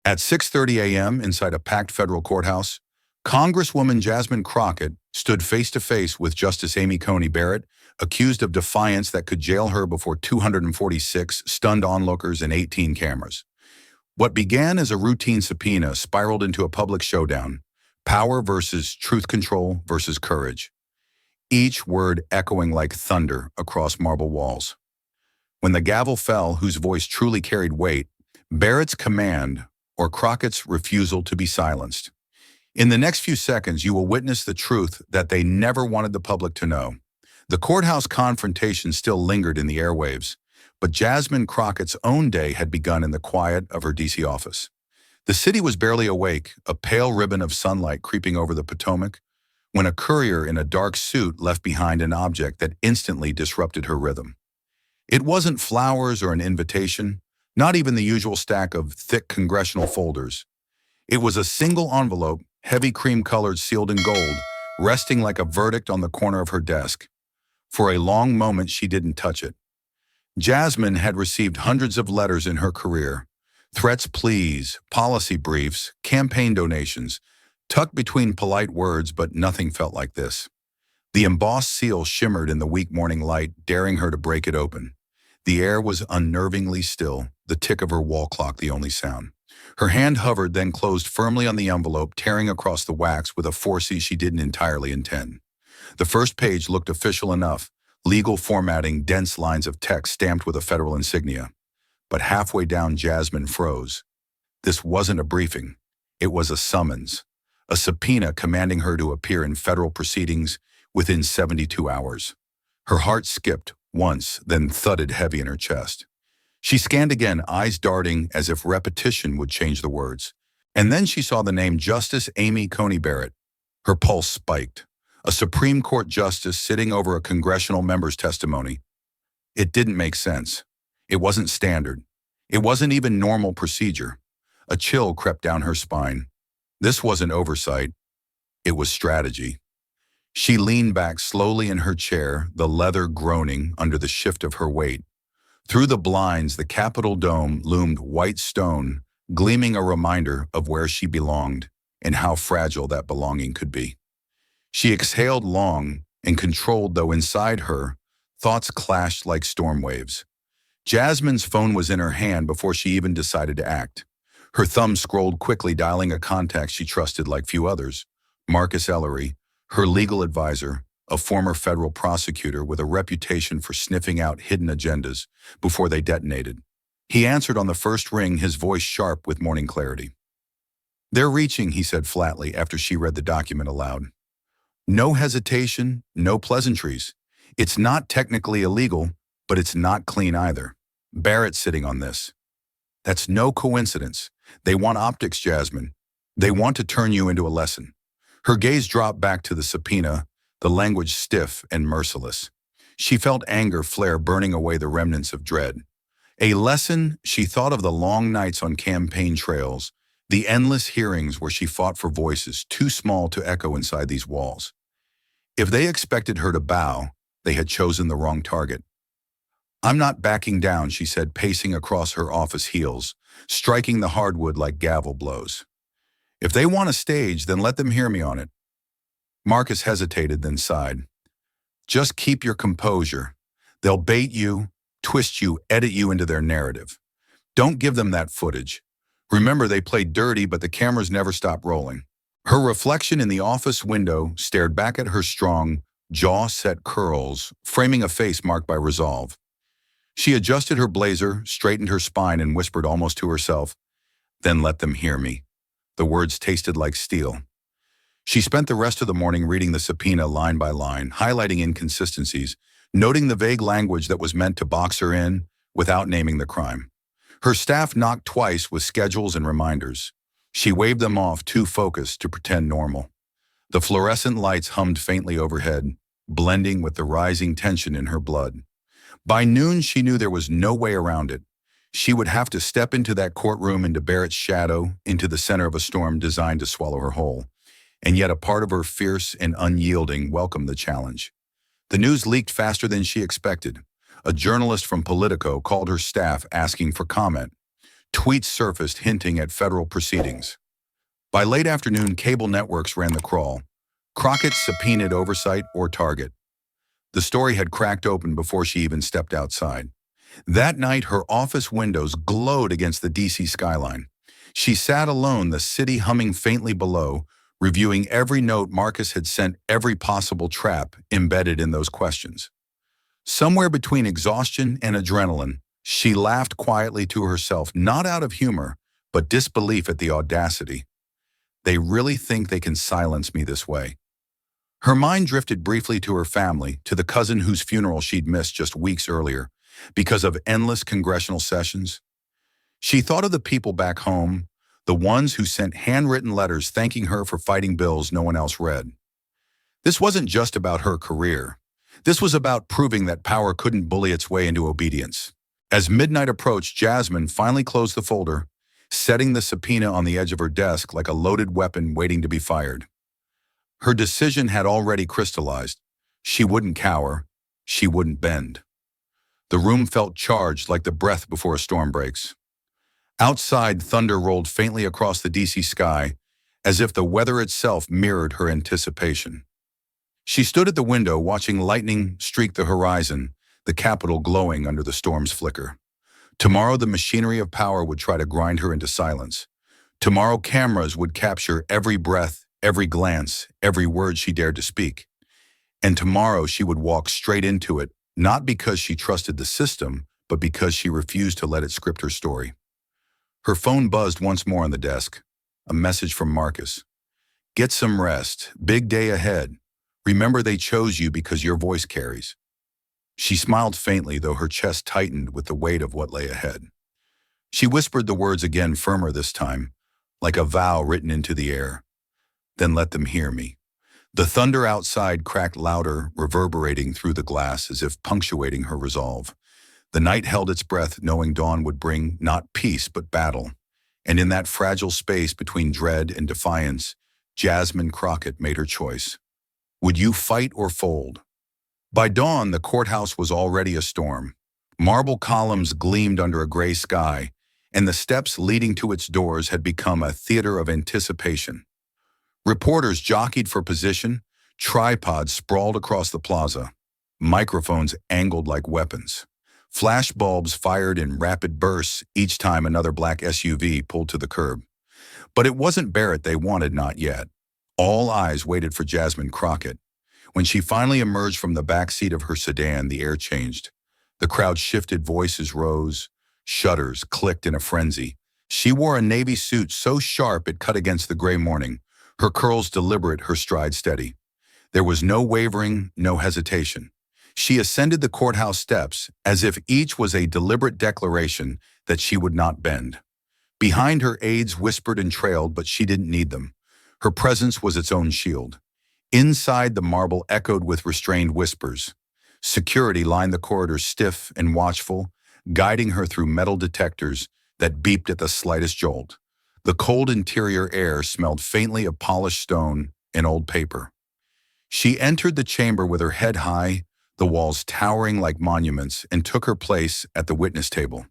At 6:30 a.m. inside a packed federal courthouse, Congresswoman Jasmine Crockett stood face-to-face with Justice Amy Coney Barrett, accused of defiance that could jail her before 246 stunned onlookers and 18 cameras. What began as a routine subpoena spiraled into a public showdown, power versus truth control versus courage, each word echoing like thunder across marble walls. When the gavel fell, whose voice truly carried weight, Barrett's command or Crockett's refusal to be silenced. In the next few seconds, you will witness the truth that they never wanted the public to know. The courthouse confrontation still lingered in the airwaves, but Jasmine Crockett's own day had begun in the quiet of her D.C. office. The city was barely awake, a pale ribbon of sunlight creeping over the Potomac, when a courier in a dark suit left behind an object that instantly disrupted her rhythm. It wasn't flowers or an invitation, not even the usual stack of thick congressional folders. It was a single envelope, heavy cream-colored, sealed in gold, resting like a verdict on the corner of her desk. For a long moment, she didn't touch it. Jasmine had received hundreds of letters in her career, threats, pleas, policy briefs, campaign donations, tucked between polite words, but nothing felt like this. The embossed seal shimmered in the weak morning light, daring her to break it open. The air was unnervingly still, the tick of her wall clock the only sound. Her hand hovered, then closed firmly on the envelope, tearing across the wax with a force she didn't entirely intend. The first page looked official enough, legal formatting, dense lines of text stamped with a federal insignia. But halfway down, Jasmine froze. This wasn't a briefing. It was a summons, a subpoena commanding her to appear in federal proceedings within 72 hours. Her heart skipped once, then thudded heavy in her chest. She scanned again, eyes darting as if repetition would change the words. And then she saw the name Justice Amy Coney Barrett. Her pulse spiked. A Supreme Court justice sitting over a congressional member's testimony. It didn't make sense. It wasn't standard. It wasn't even normal procedure. A chill crept down her spine. This wasn't oversight. It was strategy. She leaned back slowly in her chair, the leather groaning under the shift of her weight. Through the blinds, the Capitol dome loomed white stone, gleaming a reminder of where she belonged and how fragile that belonging could be. She exhaled long and controlled, though inside her, thoughts clashed like storm waves. Jasmine's phone was in her hand before she even decided to act. Her thumb scrolled quickly, dialing a contact she trusted like few others, Marcus Ellery, her legal advisor, a former federal prosecutor with a reputation for sniffing out hidden agendas before they detonated. He answered on the first ring, his voice sharp with morning clarity. "They're reaching," he said flatly after she read the document aloud. No hesitation, no pleasantries. It's not technically illegal, but it's not clean either. Barrett's sitting on this. That's no coincidence. They want optics, Jasmine. They want to turn you into a lesson. Her gaze dropped back to the subpoena, the language stiff and merciless. She felt anger flare, burning away the remnants of dread. A lesson. She thought of the long nights on campaign trails, the endless hearings where she fought for voices too small to echo inside these walls. If they expected her to bow, they had chosen the wrong target. "I'm not backing down," she said, pacing across her office heels, striking the hardwood like gavel blows. "If they want a stage, then let them hear me on it." Marcus hesitated, then sighed. "Just keep your composure. They'll bait you, twist you, edit you into their narrative. Don't give them that footage. Remember, they played dirty, but the cameras never stopped rolling." Her reflection in the office window stared back at her strong, jaw-set curls, framing a face marked by resolve. She adjusted her blazer, straightened her spine, and whispered almost to herself, "Then let them hear me." The words tasted like steel. She spent the rest of the morning reading the subpoena line by line, highlighting inconsistencies, noting the vague language that was meant to box her in without naming the crime. Her staff knocked twice with schedules and reminders. She waved them off, too focused to pretend normal. The fluorescent lights hummed faintly overhead, blending with the rising tension in her blood. By noon, she knew there was no way around it. She would have to step into that courtroom, into Barrett's shadow, into the center of a storm designed to swallow her whole. And yet a part of her, fierce and unyielding, welcomed the challenge. The news leaked faster than she expected. A journalist from Politico called her staff asking for comment. Tweets surfaced hinting at federal proceedings. By late afternoon, cable networks ran the crawl. Crockett subpoenaed oversight or target. The story had cracked open before she even stepped outside. That night, her office windows glowed against the DC skyline. She sat alone, the city humming faintly below, reviewing every note Marcus had sent, every possible trap embedded in those questions. Somewhere between exhaustion and adrenaline, she laughed quietly to herself, not out of humor, but disbelief at the audacity. They really think they can silence me this way. Her mind drifted briefly to her family, to the cousin whose funeral she'd missed just weeks earlier, because of endless congressional sessions. She thought of the people back home, the ones who sent handwritten letters thanking her for fighting bills no one else read. This wasn't just about her career. This was about proving that power couldn't bully its way into obedience. As midnight approached, Jasmine finally closed the folder, setting the subpoena on the edge of her desk like a loaded weapon waiting to be fired. Her decision had already crystallized. She wouldn't cower. She wouldn't bend. The room felt charged like the breath before a storm breaks. Outside, thunder rolled faintly across the DC sky, as if the weather itself mirrored her anticipation. She stood at the window watching lightning streak the horizon, the Capitol glowing under the storm's flicker. Tomorrow the machinery of power would try to grind her into silence. Tomorrow cameras would capture every breath, every glance, every word she dared to speak. And tomorrow she would walk straight into it, not because she trusted the system, but because she refused to let it script her story. Her phone buzzed once more on the desk. A message from Marcus. "Get some rest. Big day ahead. Remember they chose you because your voice carries." She smiled faintly, though her chest tightened with the weight of what lay ahead. She whispered the words again, firmer this time, like a vow written into the air. "Then let them hear me." The thunder outside cracked louder, reverberating through the glass as if punctuating her resolve. The night held its breath, knowing dawn would bring not peace but battle. And in that fragile space between dread and defiance, Jasmine Crockett made her choice. Would you fight or fold? By dawn, the courthouse was already a storm. Marble columns gleamed under a gray sky, and the steps leading to its doors had become a theater of anticipation. Reporters jockeyed for position, tripods sprawled across the plaza, microphones angled like weapons. Flash bulbs fired in rapid bursts each time another black SUV pulled to the curb. But it wasn't Barrett they wanted, not yet. All eyes waited for Jasmine Crockett. When she finally emerged from the back seat of her sedan, the air changed. The crowd shifted, voices rose, shutters clicked in a frenzy. She wore a navy suit so sharp it cut against the gray morning, her curls deliberate, her stride steady. There was no wavering, no hesitation. She ascended the courthouse steps as if each was a deliberate declaration that she would not bend. Behind her, aides whispered and trailed, but she didn't need them. Her presence was its own shield. Inside, the marble echoed with restrained whispers. Security lined the corridor, stiff and watchful, guiding her through metal detectors that beeped at the slightest jolt. The cold interior air smelled faintly of polished stone and old paper. She entered the chamber with her head high, the walls towering like monuments, and took her place at the witness table.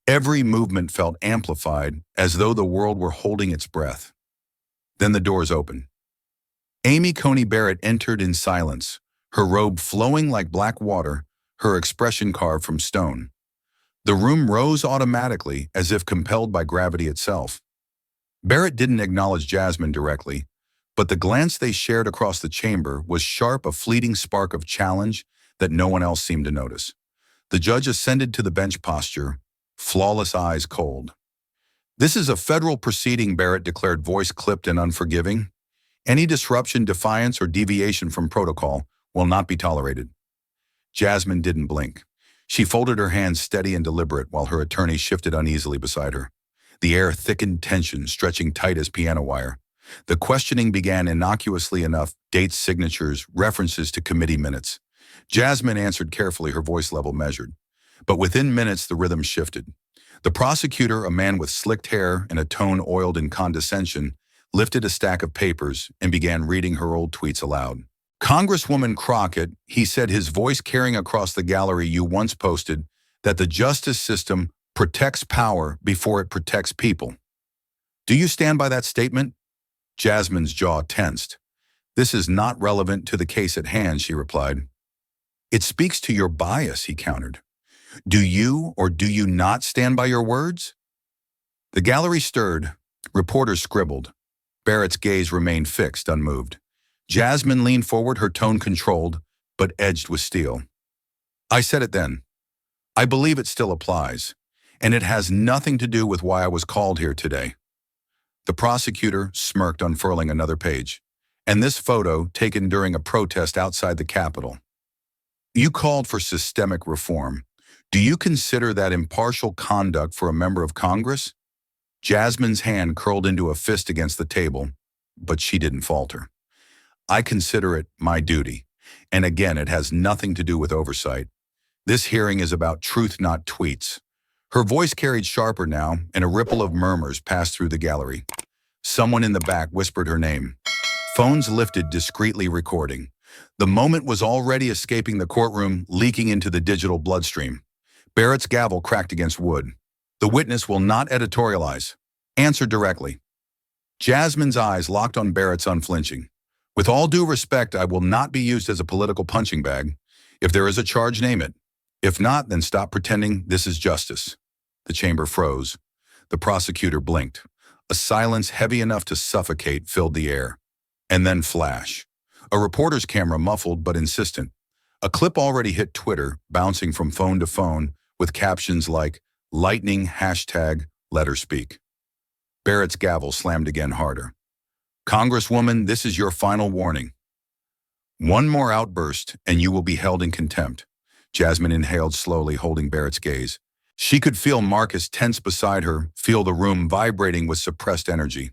Every movement felt amplified, as though the world were holding its breath. Then the doors opened. Amy Coney Barrett entered in silence, her robe flowing like black water, her expression carved from stone. The room rose automatically, as if compelled by gravity itself. Barrett didn't acknowledge Jasmine directly, but the glance they shared across the chamber was sharp, a fleeting spark of challenge that no one else seemed to notice. The judge ascended to the bench posture, flawless eyes cold. "This is a federal proceeding," Barrett declared, voice clipped and unforgiving. "Any disruption, defiance, or deviation from protocol will not be tolerated." Jasmine didn't blink. She folded her hands steady and deliberate while her attorney shifted uneasily beside her. The air thickened, tension stretching tight as piano wire. The questioning began innocuously enough, dates, signatures, references to committee minutes. Jasmine answered carefully, her voice level measured. But within minutes, the rhythm shifted. The prosecutor, a man with slicked hair and a tone oiled in condescension, lifted a stack of papers and began reading her old tweets aloud. "Congresswoman Crockett," he said, his voice carrying across the gallery, "you once posted that the justice system protects power before it protects people. Do you stand by that statement? Jasmine's jaw tensed. This is not relevant to the case at hand, she replied. It speaks to your bias, he countered. Do you or do you not stand by your words? The gallery stirred. Reporters scribbled. Barrett's gaze remained fixed, unmoved. Jasmine leaned forward, her tone controlled, but edged with steel. I said it then. I believe it still applies, and it has nothing to do with why I was called here today. The prosecutor smirked, unfurling another page. And this photo, taken during a protest outside the Capitol. You called for systemic reform. Do you consider that impartial conduct for a member of Congress? Jasmine's hand curled into a fist against the table, but she didn't falter. I consider it my duty, and again, it has nothing to do with oversight. This hearing is about truth, not tweets. Her voice carried sharper now, and a ripple of murmurs passed through the gallery. Someone in the back whispered her name. Phones lifted, discreetly recording. The moment was already escaping the courtroom, leaking into the digital bloodstream. Barrett's gavel cracked against wood. The witness will not editorialize. Answer directly. Jasmine's eyes locked on Barrett's, unflinching. With all due respect, I will not be used as a political punching bag. If there is a charge, name it. If not, then stop pretending this is justice. The chamber froze. The prosecutor blinked. A silence heavy enough to suffocate filled the air. And then flash. A reporter's camera, muffled but insistent. A clip already hit Twitter, bouncing from phone to phone, with captions like, lightning, hashtag, let her speak. Barrett's gavel slammed again, harder. Congresswoman, this is your final warning. One more outburst, and you will be held in contempt. Jasmine inhaled slowly, holding Barrett's gaze. She could feel Marcus tense beside her, feel the room vibrating with suppressed energy.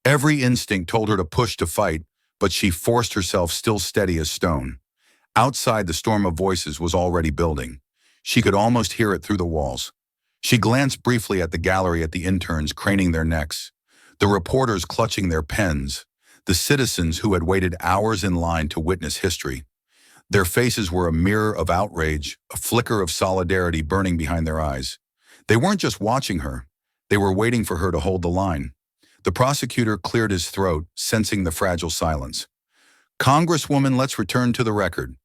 Every instinct told her to push, to fight, but she forced herself, still steady as stone. Outside, the storm of voices was already building. She could almost hear it through the walls. She glanced briefly at the gallery, at the interns craning their necks, the reporters clutching their pens, the citizens who had waited hours in line to witness history. Their faces were a mirror of outrage, a flicker of solidarity burning behind their eyes. They weren't just watching her. They were waiting for her to hold the line. The prosecutor cleared his throat, sensing the fragile silence. Congresswoman, let's return to the record.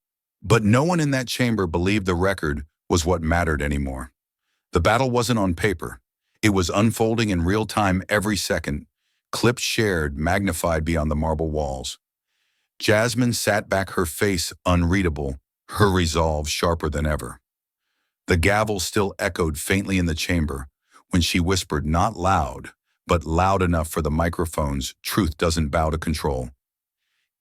But no one in that chamber believed the record was what mattered anymore. The battle wasn't on paper. It was unfolding in real time every second, clips shared, magnified beyond the marble walls. Jasmine sat back, her face unreadable, her resolve sharper than ever. The gavel still echoed faintly in the chamber when she whispered, not loud, but loud enough for the microphones, truth doesn't bow to control.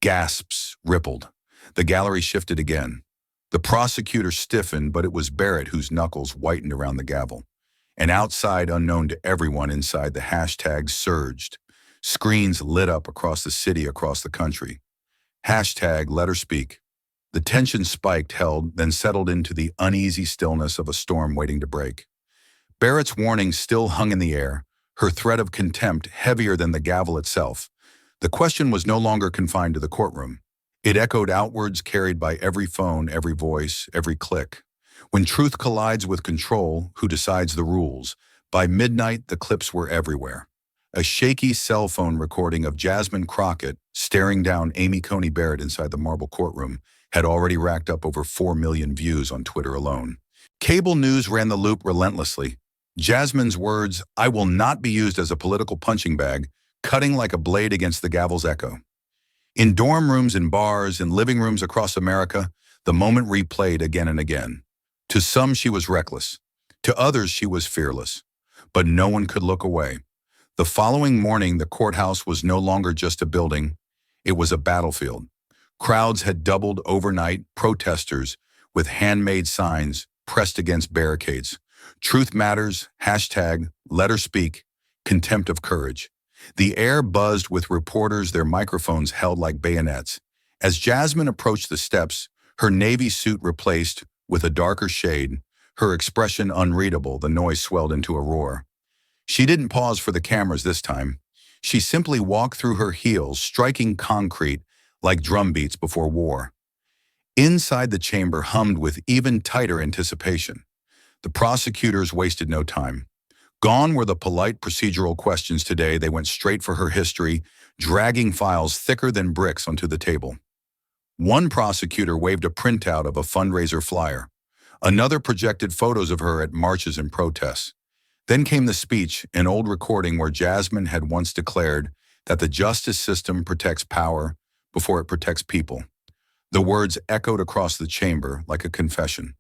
Gasps rippled. The gallery shifted again. The prosecutor stiffened, but it was Barrett whose knuckles whitened around the gavel. And outside, unknown to everyone inside, the hashtags surged. Screens lit up across the city, across the country. Hashtag let her speak. The tension spiked, held, then settled into the uneasy stillness of a storm waiting to break. Barrett's warning still hung in the air, her threat of contempt heavier than the gavel itself. The question was no longer confined to the courtroom. It echoed outwards, carried by every phone, every voice, every click. When truth collides with control, who decides the rules? By midnight, the clips were everywhere. A shaky cell phone recording of Jasmine Crockett staring down Amy Coney Barrett inside the marble courtroom had already racked up over 4 million views on Twitter alone. Cable news ran the loop relentlessly. Jasmine's words, I will not be used as a political punching bag, cutting like a blade against the gavel's echo. In dorm rooms, in bars, in living rooms across America, the moment replayed again and again. To some, she was reckless. To others, she was fearless. But no one could look away. The following morning, the courthouse was no longer just a building. It was a battlefield. Crowds had doubled overnight, protesters with handmade signs pressed against barricades. Truth matters, hashtag, let her speak, contempt of courage. The air buzzed with reporters, their microphones held like bayonets. As Jasmine approached the steps, her navy suit replaced with a darker shade, her expression unreadable, the noise swelled into a roar. She didn't pause for the cameras this time. She simply walked through her heels, striking concrete like drum beats before war. Inside, the chamber hummed with even tighter anticipation. The prosecutors wasted no time. Gone were the polite procedural questions today. They went straight for her history, dragging files thicker than bricks onto the table. One prosecutor waved a printout of a fundraiser flyer. Another projected photos of her at marches and protests. Then came the speech, an old recording where Jasmine had once declared that the justice system protects power before it protects people. The words echoed across the chamber like a confession.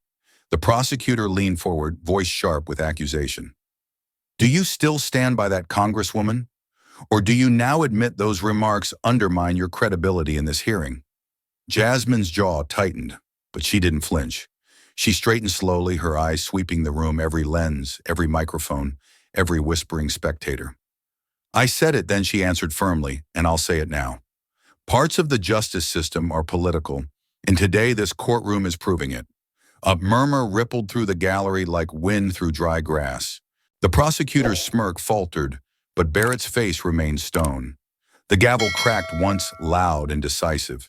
The prosecutor leaned forward, voice sharp with accusation. Do you still stand by that, Congresswoman? Or do you now admit those remarks undermine your credibility in this hearing? Jasmine's jaw tightened, but she didn't flinch. She straightened slowly, her eyes sweeping the room, every lens, every microphone, every whispering spectator. I said it then, she answered firmly, and I'll say it now. Parts of the justice system are political, and today this courtroom is proving it. A murmur rippled through the gallery like wind through dry grass. The prosecutor's smirk faltered, but Barrett's face remained stone. The gavel cracked once, loud and decisive.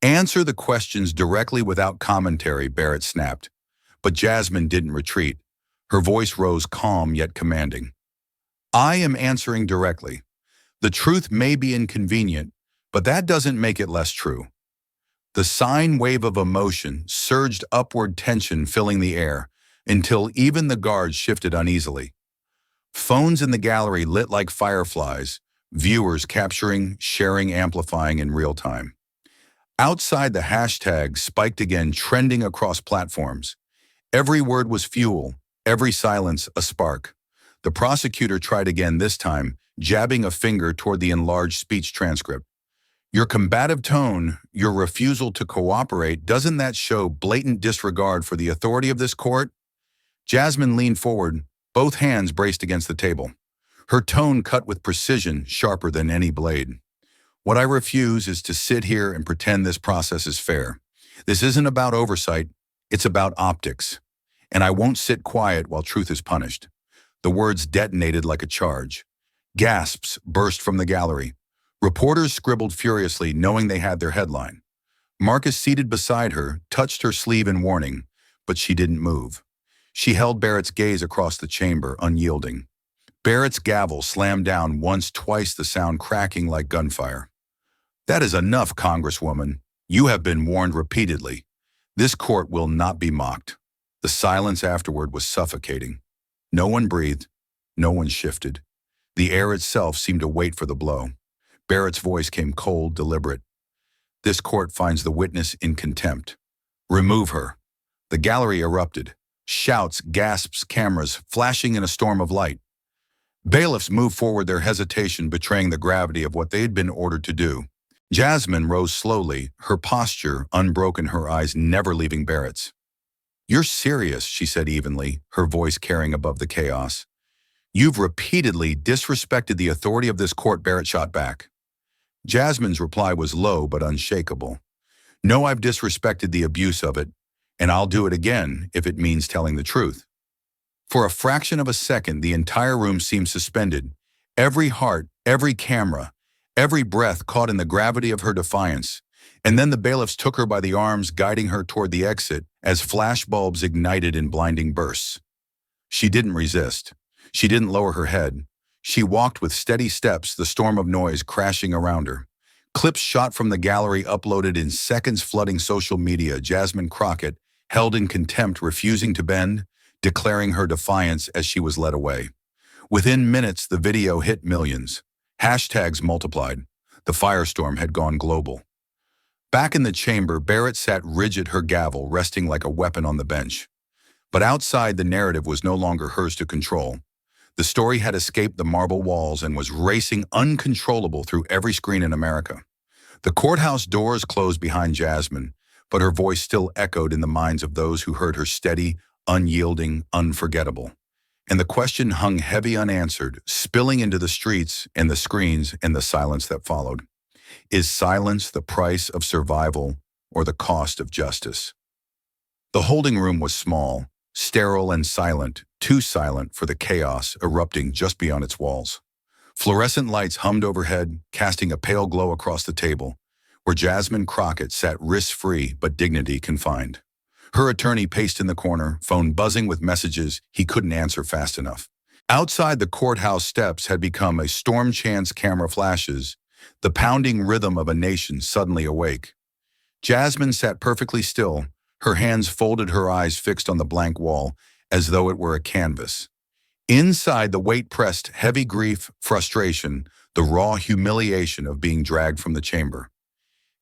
Answer the questions directly without commentary, Barrett snapped. But Jasmine didn't retreat. Her voice rose calm yet commanding. I am answering directly. The truth may be inconvenient, but that doesn't make it less true. The sine wave of emotion surged upward, tension filling the air, until even the guards shifted uneasily. Phones in the gallery lit like fireflies, viewers capturing, sharing, amplifying in real time. Outside, the hashtag spiked again, trending across platforms. Every word was fuel, every silence a spark. The prosecutor tried again, this time, jabbing a finger toward the enlarged speech transcript. Your combative tone, your refusal to cooperate, doesn't that show blatant disregard for the authority of this court? Jasmine leaned forward, both hands braced against the table. Her tone cut with precision, sharper than any blade. What I refuse is to sit here and pretend this process is fair. This isn't about oversight, it's about optics. And I won't sit quiet while truth is punished. The words detonated like a charge. Gasps burst from the gallery. Reporters scribbled furiously, knowing they had their headline. Marcus, seated beside her, touched her sleeve in warning, but she didn't move. She held Barrett's gaze across the chamber, unyielding. Barrett's gavel slammed down once, twice, the sound cracking like gunfire. That is enough, Congresswoman. You have been warned repeatedly. This court will not be mocked. The silence afterward was suffocating. No one breathed. No one shifted. The air itself seemed to wait for the blow. Barrett's voice came cold, deliberate. This court finds the witness in contempt. Remove her. The gallery erupted. Shouts, gasps, cameras, flashing in a storm of light. Bailiffs moved forward, their hesitation betraying the gravity of what they had been ordered to do. Jasmine rose slowly, her posture unbroken, her eyes never leaving Barrett's. You're serious, she said evenly, her voice carrying above the chaos. You've repeatedly disrespected the authority of this court, Barrett shot back. Jasmine's reply was low but unshakable. No, I've disrespected the abuse of it, and I'll do it again if it means telling the truth. For a fraction of a second, the entire room seemed suspended. Every heart, every camera, every breath caught in the gravity of her defiance. And then the bailiffs took her by the arms, guiding her toward the exit as flashbulbs ignited in blinding bursts. She didn't resist. She didn't lower her head. She walked with steady steps, the storm of noise crashing around her. Clips shot from the gallery uploaded in seconds, flooding social media. Jasmine Crockett, held in contempt, refusing to bend, declaring her defiance as she was led away. Within minutes, the video hit millions. Hashtags multiplied. The firestorm had gone global. Back in the chamber, Barrett sat rigid, her gavel resting like a weapon on the bench. But outside, the narrative was no longer hers to control. The story had escaped the marble walls and was racing uncontrollable through every screen in America. The courthouse doors closed behind Jasmine, but her voice still echoed in the minds of those who heard her, steady, unyielding, unforgettable. And the question hung heavy unanswered, spilling into the streets and the screens and the silence that followed. Is silence the price of survival or the cost of justice? The holding room was small, sterile and silent, too silent for the chaos erupting just beyond its walls. Fluorescent lights hummed overhead, casting a pale glow across the table, where Jasmine Crockett sat wrist-free but dignity confined. Her attorney paced in the corner, phone buzzing with messages he couldn't answer fast enough. Outside, the courthouse steps had become a storm chance camera flashes, the pounding rhythm of a nation suddenly awake. Jasmine sat perfectly still, her hands folded, her eyes fixed on the blank wall, as though it were a canvas. Inside, the weight pressed heavy grief, frustration, the raw humiliation of being dragged from the chamber.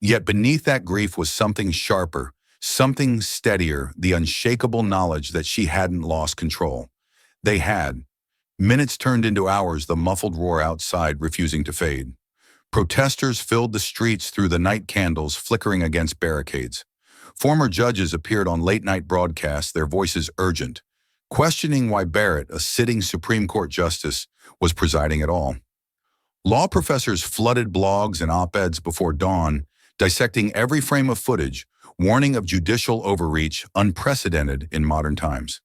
Yet beneath that grief was something sharper, something steadier, the unshakable knowledge that she hadn't lost control. They had. Minutes turned into hours, the muffled roar outside refusing to fade. Protesters filled the streets through the night candles flickering against barricades. Former judges appeared on late-night broadcasts, their voices urgent, questioning why Barrett, a sitting Supreme Court justice, was presiding at all. Law professors flooded blogs and op-eds before dawn, dissecting every frame of footage, warning of judicial overreach unprecedented in modern times.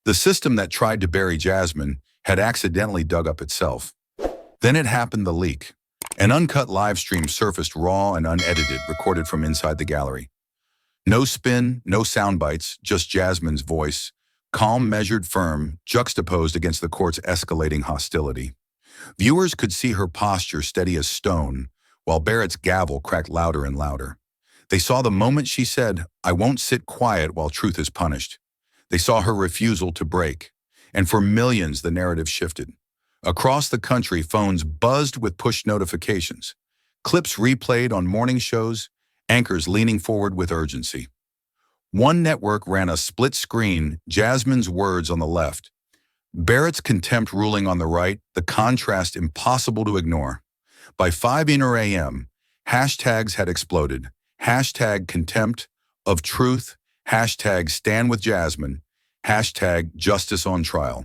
The system that tried to bury Jasmine had accidentally dug up itself. Then it happened, the leak. An uncut live stream surfaced, raw and unedited, recorded from inside the gallery. No spin, no sound bites, just Jasmine's voice, calm, measured, firm, juxtaposed against the court's escalating hostility. Viewers could see her posture steady as stone, while Barrett's gavel cracked louder and louder. They saw the moment she said, "I won't sit quiet while truth is punished." They saw her refusal to break. And for millions, the narrative shifted. Across the country, phones buzzed with push notifications. Clips replayed on morning shows, anchors leaning forward with urgency. One network ran a split screen, Jasmine's words on the left, Barrett's contempt ruling on the right, the contrast impossible to ignore. By 5 a.m., hashtags had exploded. Hashtag contempt of truth, hashtag stand with Jasmine, hashtag justice on trial.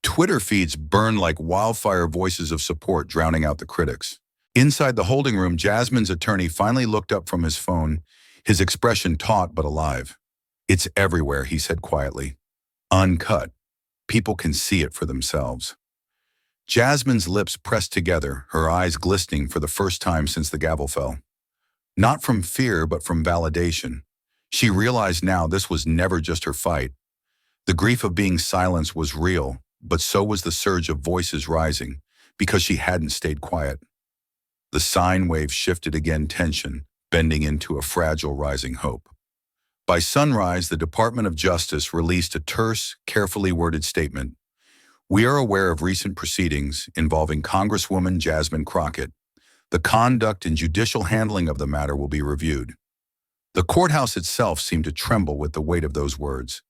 Twitter feeds burned like wildfire, voices of support drowning out the critics. Inside the holding room, Jasmine's attorney finally looked up from his phone, his expression taut but alive. "It's everywhere," he said quietly. "Uncut. People can see it for themselves." Jasmine's lips pressed together, her eyes glistening for the first time since the gavel fell. Not from fear, but from validation. She realized now this was never just her fight. The grief of being silenced was real, but so was the surge of voices rising, because she hadn't stayed quiet. The sine wave shifted again, tension, bending into a fragile rising hope. By sunrise, the Department of Justice released a terse, carefully worded statement. "We are aware of recent proceedings involving Congresswoman Jasmine Crockett. The conduct and judicial handling of the matter will be reviewed." The courthouse itself seemed to tremble with the weight of those words.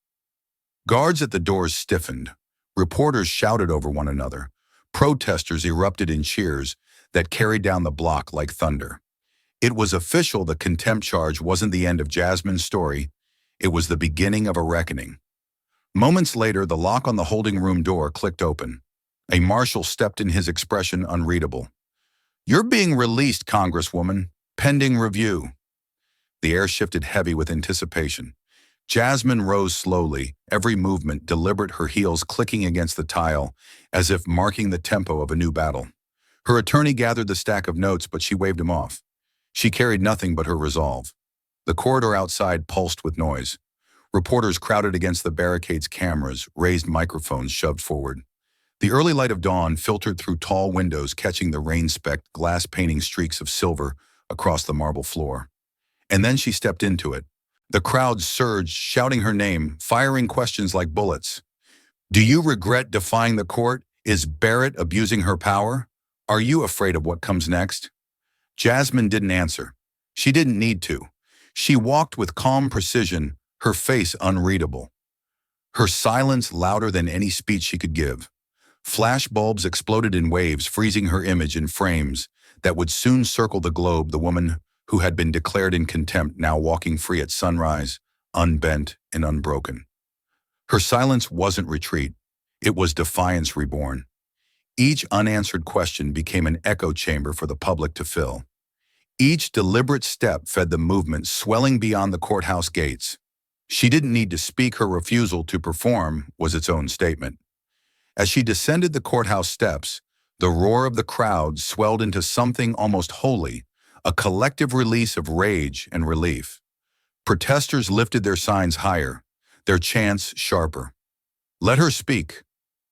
Guards at the doors stiffened. Reporters shouted over one another. Protesters erupted in cheers that carried down the block like thunder. It was official. The contempt charge wasn't the end of Jasmine's story. It was the beginning of a reckoning. Moments later, the lock on the holding room door clicked open. A marshal stepped in, his expression unreadable. "You're being released, Congresswoman, pending review." The air shifted heavy with anticipation. Jasmine rose slowly, every movement deliberate, her heels clicking against the tile, as if marking the tempo of a new battle. Her attorney gathered the stack of notes, but she waved him off. She carried nothing but her resolve. The corridor outside pulsed with noise. Reporters crowded against the barricade's cameras, raised microphones shoved forward. The early light of dawn filtered through tall windows, catching the rain-specked glass painting streaks of silver across the marble floor. And then she stepped into it. The crowd surged, shouting her name, firing questions like bullets. "Do you regret defying the court? Is Barrett abusing her power? Are you afraid of what comes next?" Jasmine didn't answer. She didn't need to. She walked with calm precision, her face unreadable. Her silence louder than any speech she could give. Flash bulbs exploded in waves, freezing her image in frames that would soon circle the globe, the woman who had been declared in contempt now walking free at sunrise, unbent and unbroken. Her silence wasn't retreat. It was defiance reborn. Each unanswered question became an echo chamber for the public to fill. Each deliberate step fed the movement swelling beyond the courthouse gates. She didn't need to speak. Her refusal to perform was its own statement. As she descended the courthouse steps, the roar of the crowd swelled into something almost holy, a collective release of rage and relief. Protesters lifted their signs higher, their chants sharper. Let her speak.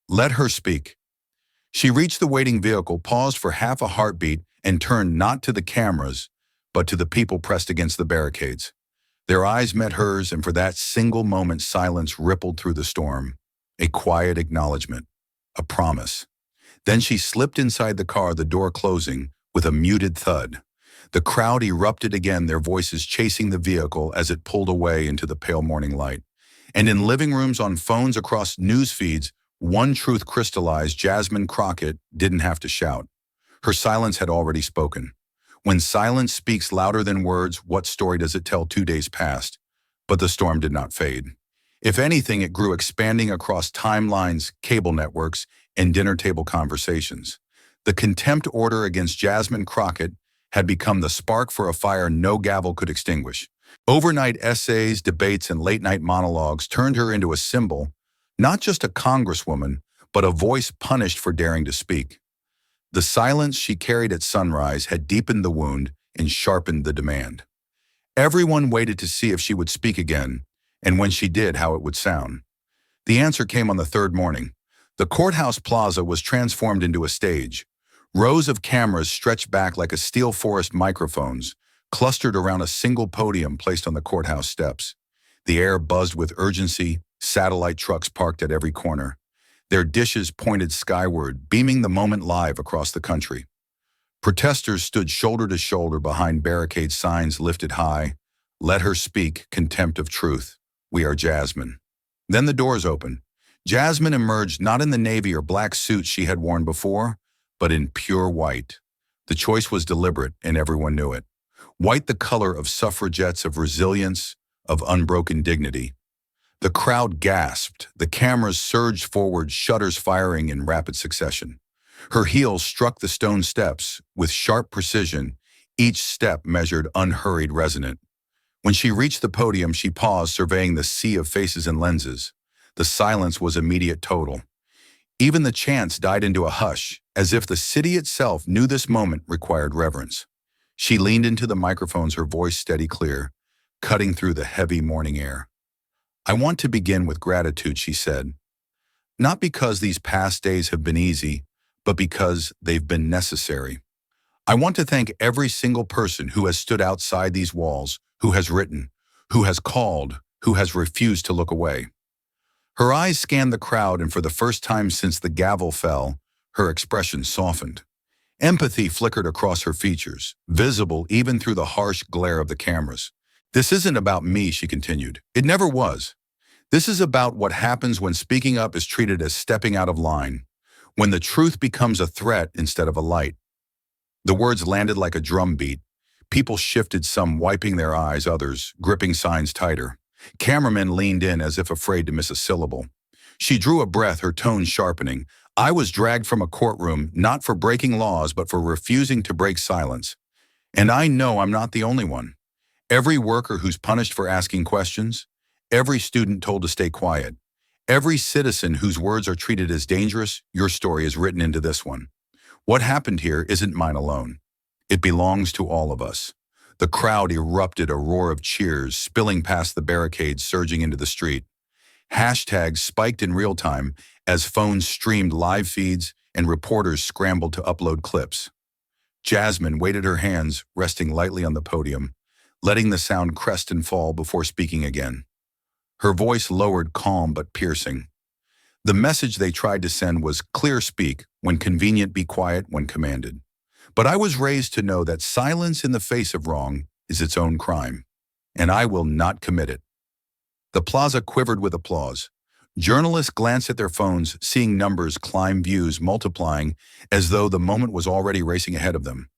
Let her speak. She reached the waiting vehicle, paused for half a heartbeat, and turned not to the cameras, but to the people pressed against the barricades. Their eyes met hers, and for that single moment silence rippled through the storm. A quiet acknowledgement. A promise. Then she slipped inside the car, the door closing, with a muted thud. The crowd erupted again, their voices chasing the vehicle as it pulled away into the pale morning light. And in living rooms, on phones, across news feeds, one truth crystallized: Jasmine Crockett didn't have to shout. Her silence had already spoken. When silence speaks louder than words, what story does it tell? 2 days passed, but the storm did not fade. If anything, it grew, expanding across timelines, cable networks, and dinner table conversations. The contempt order against Jasmine Crockett had become the spark for a fire no gavel could extinguish. Overnight essays, debates, and late-night monologues turned her into a symbol, not just a congresswoman, but a voice punished for daring to speak. The silence she carried at sunrise had deepened the wound and sharpened the demand. Everyone waited to see if she would speak again, and when she did, how it would sound. The answer came on the third morning. The courthouse plaza was transformed into a stage. Rows of cameras stretched back like a steel forest, microphones clustered around a single podium placed on the courthouse steps. The air buzzed with urgency, satellite trucks parked at every corner. Their dishes pointed skyward, beaming the moment live across the country. Protesters stood shoulder to shoulder behind barricade signs lifted high. Let her speak, contempt of truth. We are Jasmine. Then the doors opened. Jasmine emerged not in the navy or black suit she had worn before, but in pure white. The choice was deliberate, and everyone knew it. White, the color of suffragettes, of resilience, of unbroken dignity. The crowd gasped. The cameras surged forward, shutters firing in rapid succession. Her heels struck the stone steps with sharp precision, each step measured, unhurried, resonant. When she reached the podium, she paused, surveying the sea of faces and lenses. The silence was immediate, total. Even the chants died into a hush, as if the city itself knew this moment required reverence. She leaned into the microphones, her voice steady, clear, cutting through the heavy morning air. I want to begin with gratitude, she said. Not because these past days have been easy, but because they've been necessary. I want to thank every single person who has stood outside these walls, who has written, who has called, who has refused to look away. Her eyes scanned the crowd, and for the first time since the gavel fell, her expression softened. Empathy flickered across her features, visible even through the harsh glare of the cameras. This isn't about me, she continued. It never was. This is about what happens when speaking up is treated as stepping out of line, when the truth becomes a threat instead of a light. The words landed like a drum beat. People shifted, some wiping their eyes, others gripping signs tighter. Cameramen leaned in as if afraid to miss a syllable. She drew a breath, her tone sharpening. I was dragged from a courtroom, not for breaking laws, but for refusing to break silence. And I know I'm not the only one. Every worker who's punished for asking questions, every student told to stay quiet, every citizen whose words are treated as dangerous, your story is written into this one. What happened here isn't mine alone. It belongs to all of us. The crowd erupted, a roar of cheers, spilling past the barricades, surging into the street. Hashtags spiked in real time as phones streamed live feeds and reporters scrambled to upload clips. Jasmine weighted her hands, resting lightly on the podium, letting the sound crest and fall before speaking again. Her voice lowered, calm but piercing. The message they tried to send was clear: speak when convenient, be quiet when commanded. But I was raised to know that silence in the face of wrong is its own crime, and I will not commit it. The plaza quivered with applause. Journalists glanced at their phones, seeing numbers climb, views multiplying, as though the moment was already racing ahead of them.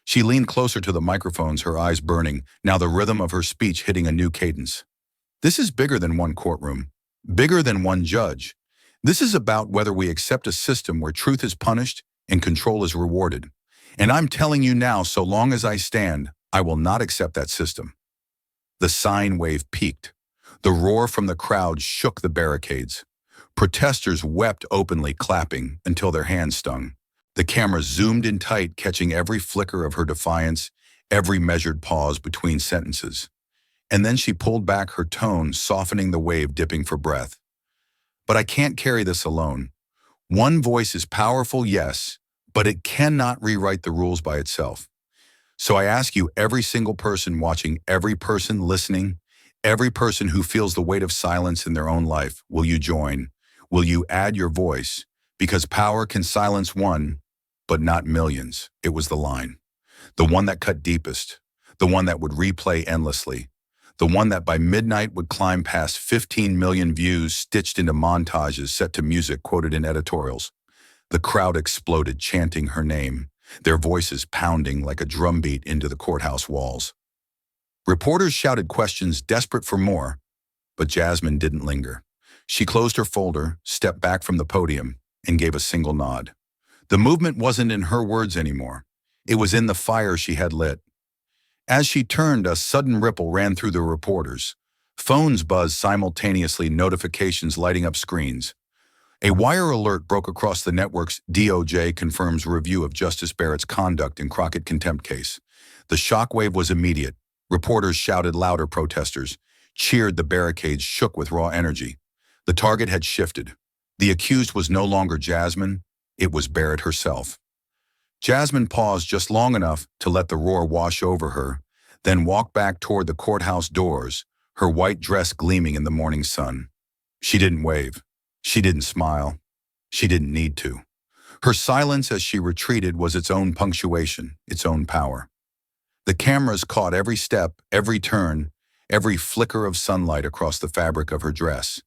She leaned closer to the microphones, her eyes burning, now the rhythm of her speech hitting a new cadence. This is bigger than one courtroom, bigger than one judge. This is about whether we accept a system where truth is punished and control is rewarded. And I'm telling you now, so long as I stand, I will not accept that system. The sine wave peaked. The roar from the crowd shook the barricades. Protesters wept openly, clapping until their hands stung. The camera zoomed in tight, catching every flicker of her defiance, every measured pause between sentences. And then she pulled back her tone, softening the wave, dipping for breath. But I can't carry this alone. One voice is powerful, yes, but it cannot rewrite the rules by itself. So I ask you, every single person watching, every person listening, every person who feels the weight of silence in their own life, will you join? Will you add your voice? Because power can silence one, but not millions. It was the line. The one that cut deepest. The one that would replay endlessly. The one that by midnight would climb past 15 million views stitched into montages set to music quoted in editorials. The crowd exploded, chanting her name, their voices pounding like a drumbeat into the courthouse walls. Reporters shouted questions, desperate for more, but Jasmine didn't linger. She closed her folder, stepped back from the podium, and gave a single nod. The movement wasn't in her words anymore. It was in the fire she had lit. As she turned, a sudden ripple ran through the reporters. Phones buzzed simultaneously, notifications lighting up screens. A wire alert broke across the network's DOJ confirms review of Justice Barrett's conduct in Crockett contempt case. The shockwave was immediate. Reporters shouted louder, protesters cheered, the barricades shook with raw energy. The target had shifted. The accused was no longer Jasmine, it was Barrett herself. Jasmine paused just long enough to let the roar wash over her, then walked back toward the courthouse doors, her white dress gleaming in the morning sun. She didn't wave. She didn't smile. She didn't need to. Her silence as she retreated was its own punctuation, its own power. The cameras caught every step, every turn, every flicker of sunlight across the fabric of her dress.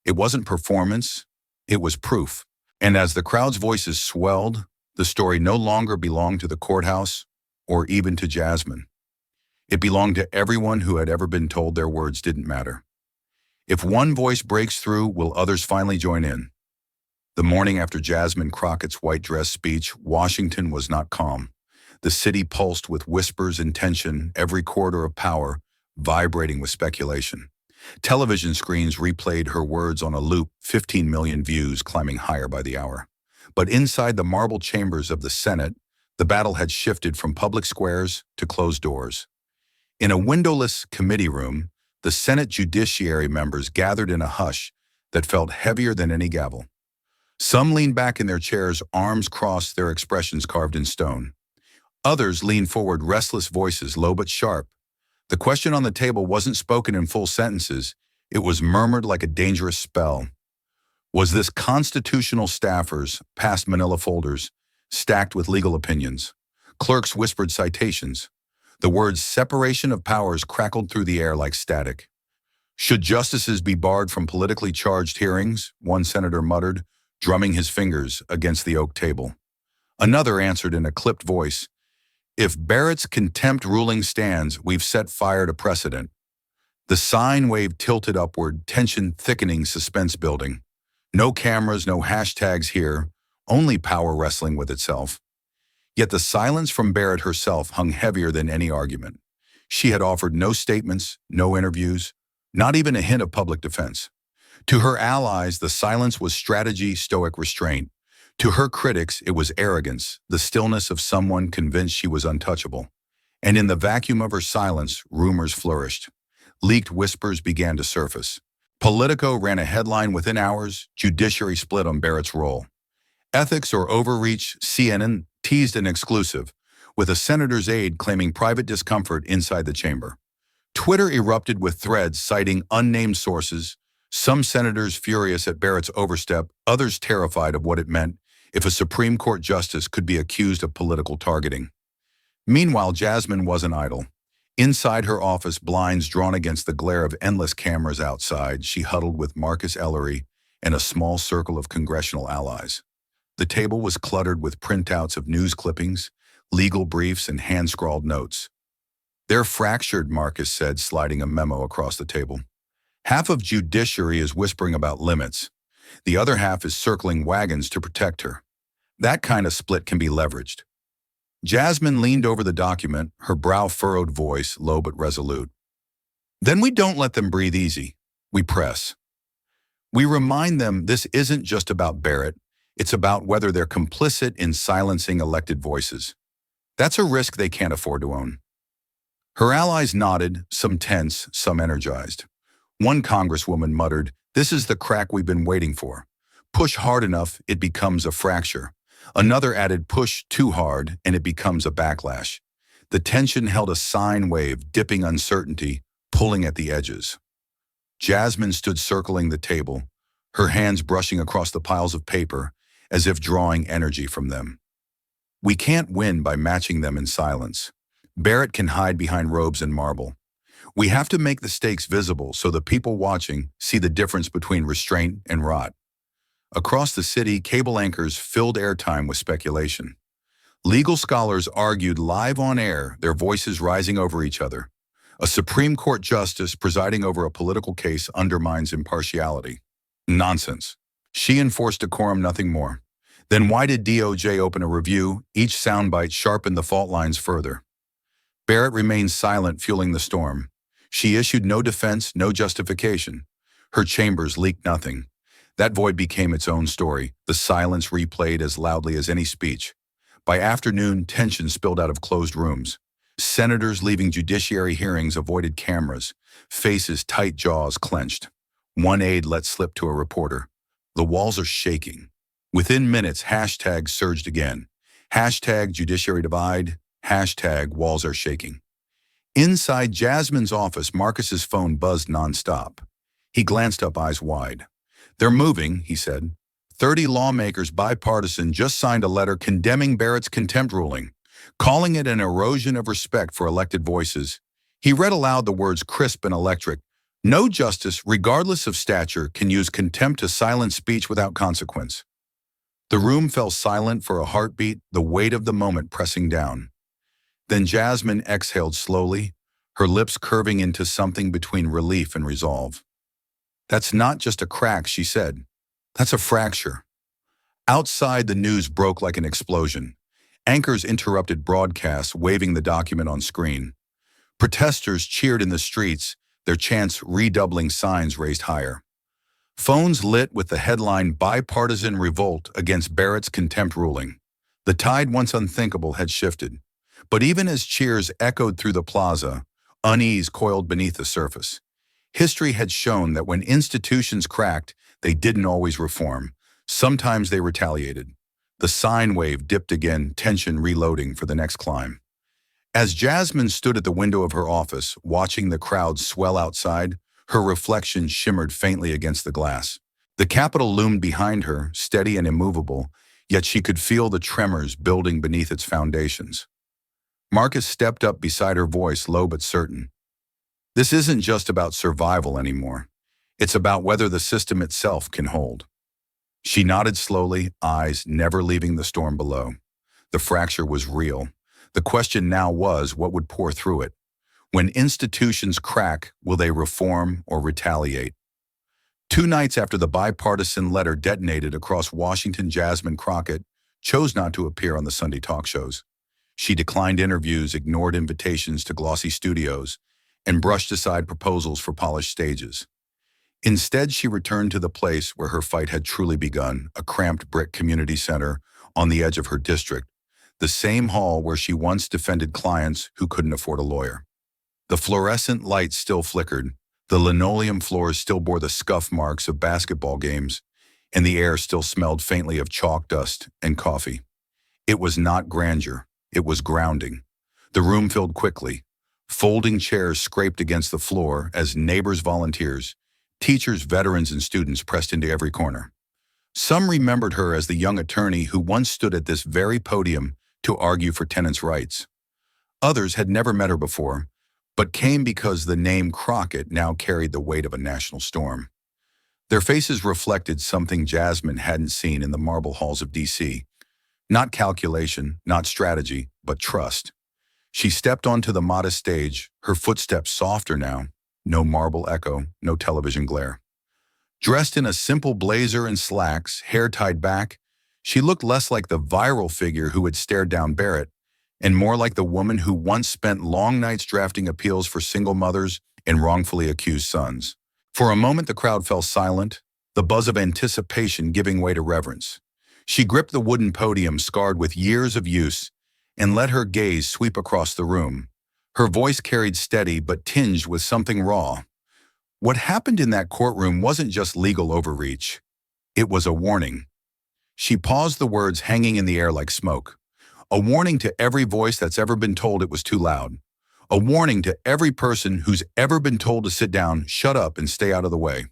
It wasn't performance, it was proof. And as the crowd's voices swelled, the story no longer belonged to the courthouse or even to Jasmine. It belonged to everyone who had ever been told their words didn't matter. If one voice breaks through, will others finally join in? The morning after Jasmine Crockett's white dress speech, Washington was not calm. The city pulsed with whispers and tension, every corridor of power vibrating with speculation. Television screens replayed her words on a loop, 15 million views climbing higher by the hour. But inside the marble chambers of the Senate, the battle had shifted from public squares to closed doors. In a windowless committee room, the Senate Judiciary members gathered in a hush that felt heavier than any gavel. Some leaned back in their chairs, arms crossed, their expressions carved in stone. Others leaned forward, restless voices, low but sharp. The question on the table wasn't spoken in full sentences. It was murmured like a dangerous spell. Was this constitutional staffers passed manila folders, stacked with legal opinions? Clerks whispered citations. The words separation of powers crackled through the air like static. Should justices be barred from politically charged hearings? One senator muttered, drumming his fingers against the oak table. Another answered in a clipped voice, if Barrett's contempt ruling stands, we've set fire to precedent. The sine wave tilted upward, tension thickening, suspense building. No cameras, no hashtags here, only power wrestling with itself. Yet the silence from Barrett herself hung heavier than any argument. She had offered no statements, no interviews, not even a hint of public defense. To her allies, the silence was strategy, stoic restraint. To her critics, it was arrogance, the stillness of someone convinced she was untouchable. And in the vacuum of her silence, rumors flourished. Leaked whispers began to surface. Politico ran a headline within hours, judiciary split on Barrett's role. Ethics or overreach, CNN teased an exclusive, with a senator's aide claiming private discomfort inside the chamber. Twitter erupted with threads citing unnamed sources, some senators furious at Barrett's overstep, others terrified of what it meant if a Supreme Court justice could be accused of political targeting. Meanwhile, Jasmine wasn't idle. Inside her office, blinds drawn against the glare of endless cameras outside, she huddled with Marcus Ellery and a small circle of congressional allies. The table was cluttered with printouts of news clippings, legal briefs, and hand-scrawled notes. They're fractured, Marcus said, sliding a memo across the table. Half of judiciary is whispering about limits. The other half is circling wagons to protect her. That kind of split can be leveraged. Jasmine leaned over the document, her brow furrowed, voice low but resolute. Then we don't let them breathe easy. We press. We remind them this isn't just about Barrett. It's about whether they're complicit in silencing elected voices. That's a risk they can't afford to own. Her allies nodded, some tense, some energized. One congresswoman muttered, "This is the crack we've been waiting for. Push hard enough, it becomes a fracture." Another added, "Push too hard, and it becomes a backlash." The tension held a sine wave, dipping uncertainty, pulling at the edges. Jasmine stood circling the table, her hands brushing across the piles of paper, as if drawing energy from them. "We can't win by matching them in silence. Barrett can hide behind robes and marble. We have to make the stakes visible so the people watching see the difference between restraint and rot." Across the city, cable anchors filled airtime with speculation. Legal scholars argued live on air, their voices rising over each other. A Supreme Court justice presiding over a political case undermines impartiality. Nonsense. She enforced decorum, nothing more. Then why did DOJ open a review? Each soundbite sharpened the fault lines further. Barrett remained silent, fueling the storm. She issued no defense, no justification. Her chambers leaked nothing. That void became its own story, the silence replayed as loudly as any speech. By afternoon, tension spilled out of closed rooms. Senators leaving judiciary hearings avoided cameras, faces tight, jaws clenched. One aide let slip to a reporter, "The walls are shaking." Within minutes, hashtags surged again. Hashtag judiciary divide, hashtag walls are shaking. Inside Jasmine's office, Marcus's phone buzzed nonstop. He glanced up, eyes wide. "They're moving," he said. 30 lawmakers, bipartisan, just signed a letter condemning Barrett's contempt ruling, calling it an erosion of respect for elected voices. He read aloud the words crisp and electric. "No justice, regardless of stature, can use contempt to silence speech without consequence." The room fell silent for a heartbeat, the weight of the moment pressing down. Then Jasmine exhaled slowly, her lips curving into something between relief and resolve. "That's not just a crack," she said. "That's a fracture." Outside, the news broke like an explosion. Anchors interrupted broadcasts, waving the document on screen. Protesters cheered in the streets, their chants redoubling, signs raised higher. Phones lit with the headline, "Bipartisan Revolt Against Barrett's Contempt Ruling." The tide, once unthinkable, had shifted. But even as cheers echoed through the plaza, unease coiled beneath the surface. History had shown that when institutions cracked, they didn't always reform. Sometimes they retaliated. The sine wave dipped again, tension reloading for the next climb. As Jasmine stood at the window of her office, watching the crowd swell outside, her reflection shimmered faintly against the glass. The Capitol loomed behind her, steady and immovable, yet she could feel the tremors building beneath its foundations. Marcus stepped up beside her, voice low but certain. "This isn't just about survival anymore. It's about whether the system itself can hold." She nodded slowly, eyes never leaving the storm below. The fracture was real. The question now was, what would pour through it? When institutions crack, will they reform or retaliate? 2 nights after the bipartisan letter detonated across Washington, Jasmine Crockett chose not to appear on the Sunday talk shows. She declined interviews, ignored invitations to glossy studios, and brushed aside proposals for polished stages. Instead, she returned to the place where her fight had truly begun, a cramped brick community center on the edge of her district, the same hall where she once defended clients who couldn't afford a lawyer. The fluorescent lights still flickered, the linoleum floors still bore the scuff marks of basketball games, and the air still smelled faintly of chalk dust and coffee. It was not grandeur, it was grounding. The room filled quickly. Folding chairs scraped against the floor as neighbors, volunteers, teachers, veterans, and students pressed into every corner. Some remembered her as the young attorney who once stood at this very podium to argue for tenants' rights. Others had never met her before, but came because the name Crockett now carried the weight of a national storm. Their faces reflected something Jasmine hadn't seen in the marble halls of D.C. Not calculation, not strategy, but trust. She stepped onto the modest stage, her footsteps softer now, no marble echo, no television glare. Dressed in a simple blazer and slacks, hair tied back, she looked less like the viral figure who had stared down Barrett, and more like the woman who once spent long nights drafting appeals for single mothers and wrongfully accused sons. For a moment, the crowd fell silent, the buzz of anticipation giving way to reverence. She gripped the wooden podium scarred with years of use and let her gaze sweep across the room. Her voice carried steady but tinged with something raw. What happened in that courtroom wasn't just legal overreach. It was a warning. She paused, the words hanging in the air like smoke. A warning to every voice that's ever been told it was too loud. A warning to every person who's ever been told to sit down, shut up, and stay out of the way.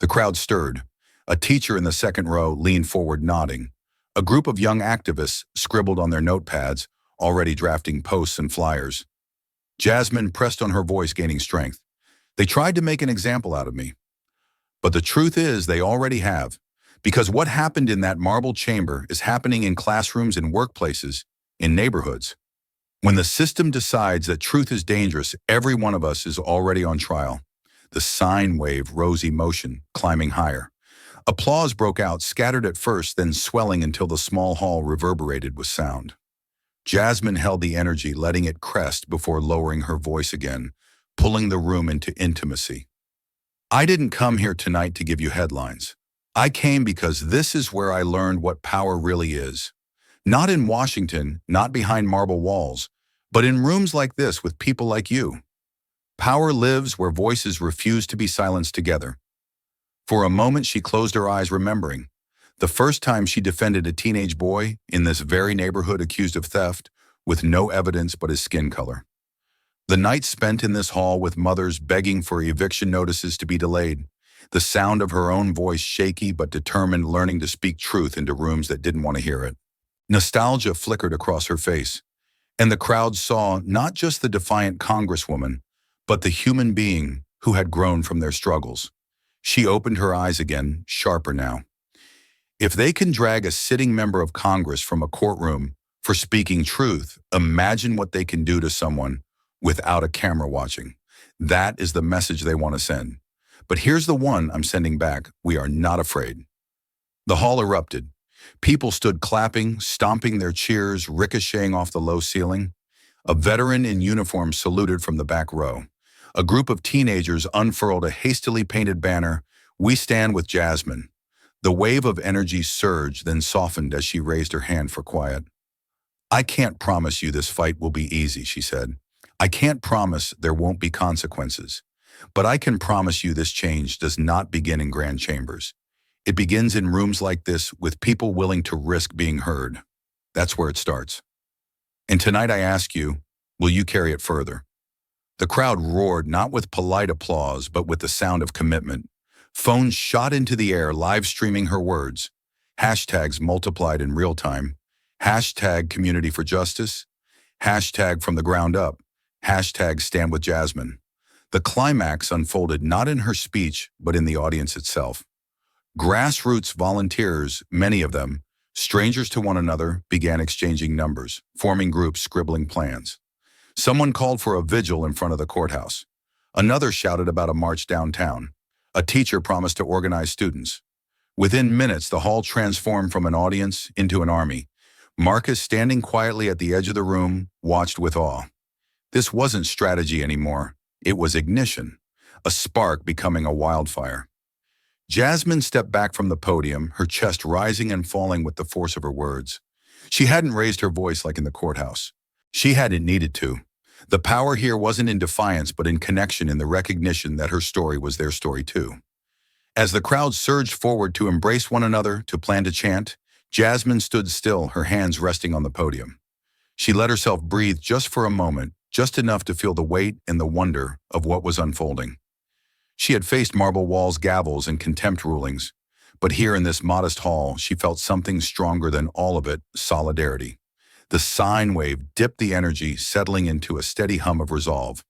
The crowd stirred. A teacher in the second row leaned forward, nodding. A group of young activists scribbled on their notepads, already drafting posts and flyers. Jasmine pressed on, her voice gaining strength. They tried to make an example out of me. But the truth is, they already have. Because what happened in that marble chamber is happening in classrooms, in workplaces, in neighborhoods. When the system decides that truth is dangerous, every one of us is already on trial. The sine wave rose, emotion climbing higher. Applause broke out, scattered at first, then swelling until the small hall reverberated with sound. Jasmine held the energy, letting it crest before lowering her voice again, pulling the room into intimacy. I didn't come here tonight to give you headlines. I came because this is where I learned what power really is. Not in Washington, not behind marble walls, but in rooms like this with people like you. Power lives where voices refuse to be silenced together. For a moment, she closed her eyes, remembering the first time she defended a teenage boy in this very neighborhood accused of theft with no evidence but his skin color. The night spent in this hall with mothers begging for eviction notices to be delayed, the sound of her own voice shaky but determined, learning to speak truth into rooms that didn't want to hear it. Nostalgia flickered across her face, and the crowd saw not just the defiant Congresswoman, but the human being who had grown from their struggles. She opened her eyes again, sharper now. If they can drag a sitting member of Congress from a courtroom for speaking truth, imagine what they can do to someone without a camera watching. That is the message they want to send. But here's the one I'm sending back: we are not afraid. The hall erupted. People stood clapping, stomping their cheers, ricocheting off the low ceiling. A veteran in uniform saluted from the back row. A group of teenagers unfurled a hastily painted banner, "We stand with Jasmine." The wave of energy surged, then softened as she raised her hand for quiet. "I can't promise you this fight will be easy," she said. "I can't promise there won't be consequences. But I can promise you this change does not begin in grand chambers. It begins in rooms like this with people willing to risk being heard. That's where it starts. And tonight I ask you, will you carry it further?" The crowd roared, not with polite applause, but with the sound of commitment. Phones shot into the air, live streaming her words. Hashtags multiplied in real time. Hashtag community for justice. Hashtag from the ground up. Hashtag stand with Jasmine. The climax unfolded not in her speech, but in the audience itself. Grassroots volunteers, many of them, strangers to one another, began exchanging numbers, forming groups, scribbling plans. Someone called for a vigil in front of the courthouse. Another shouted about a march downtown. A teacher promised to organize students. Within minutes, the hall transformed from an audience into an army. Marcus, standing quietly at the edge of the room, watched with awe. This wasn't strategy anymore. It was ignition, a spark becoming a wildfire. Jasmine stepped back from the podium, her chest rising and falling with the force of her words. She hadn't raised her voice like in the courthouse. She hadn't needed to. The power here wasn't in defiance, but in connection, in the recognition that her story was their story too. As the crowd surged forward to embrace one another, to plan to chant, Jasmine stood still, her hands resting on the podium. She let herself breathe just for a moment, just enough to feel the weight and the wonder of what was unfolding. She had faced marble walls, gavels, and contempt rulings, but here in this modest hall, she felt something stronger than all of it: solidarity. The sine wave dipped the energy, settling into a steady hum of resolve.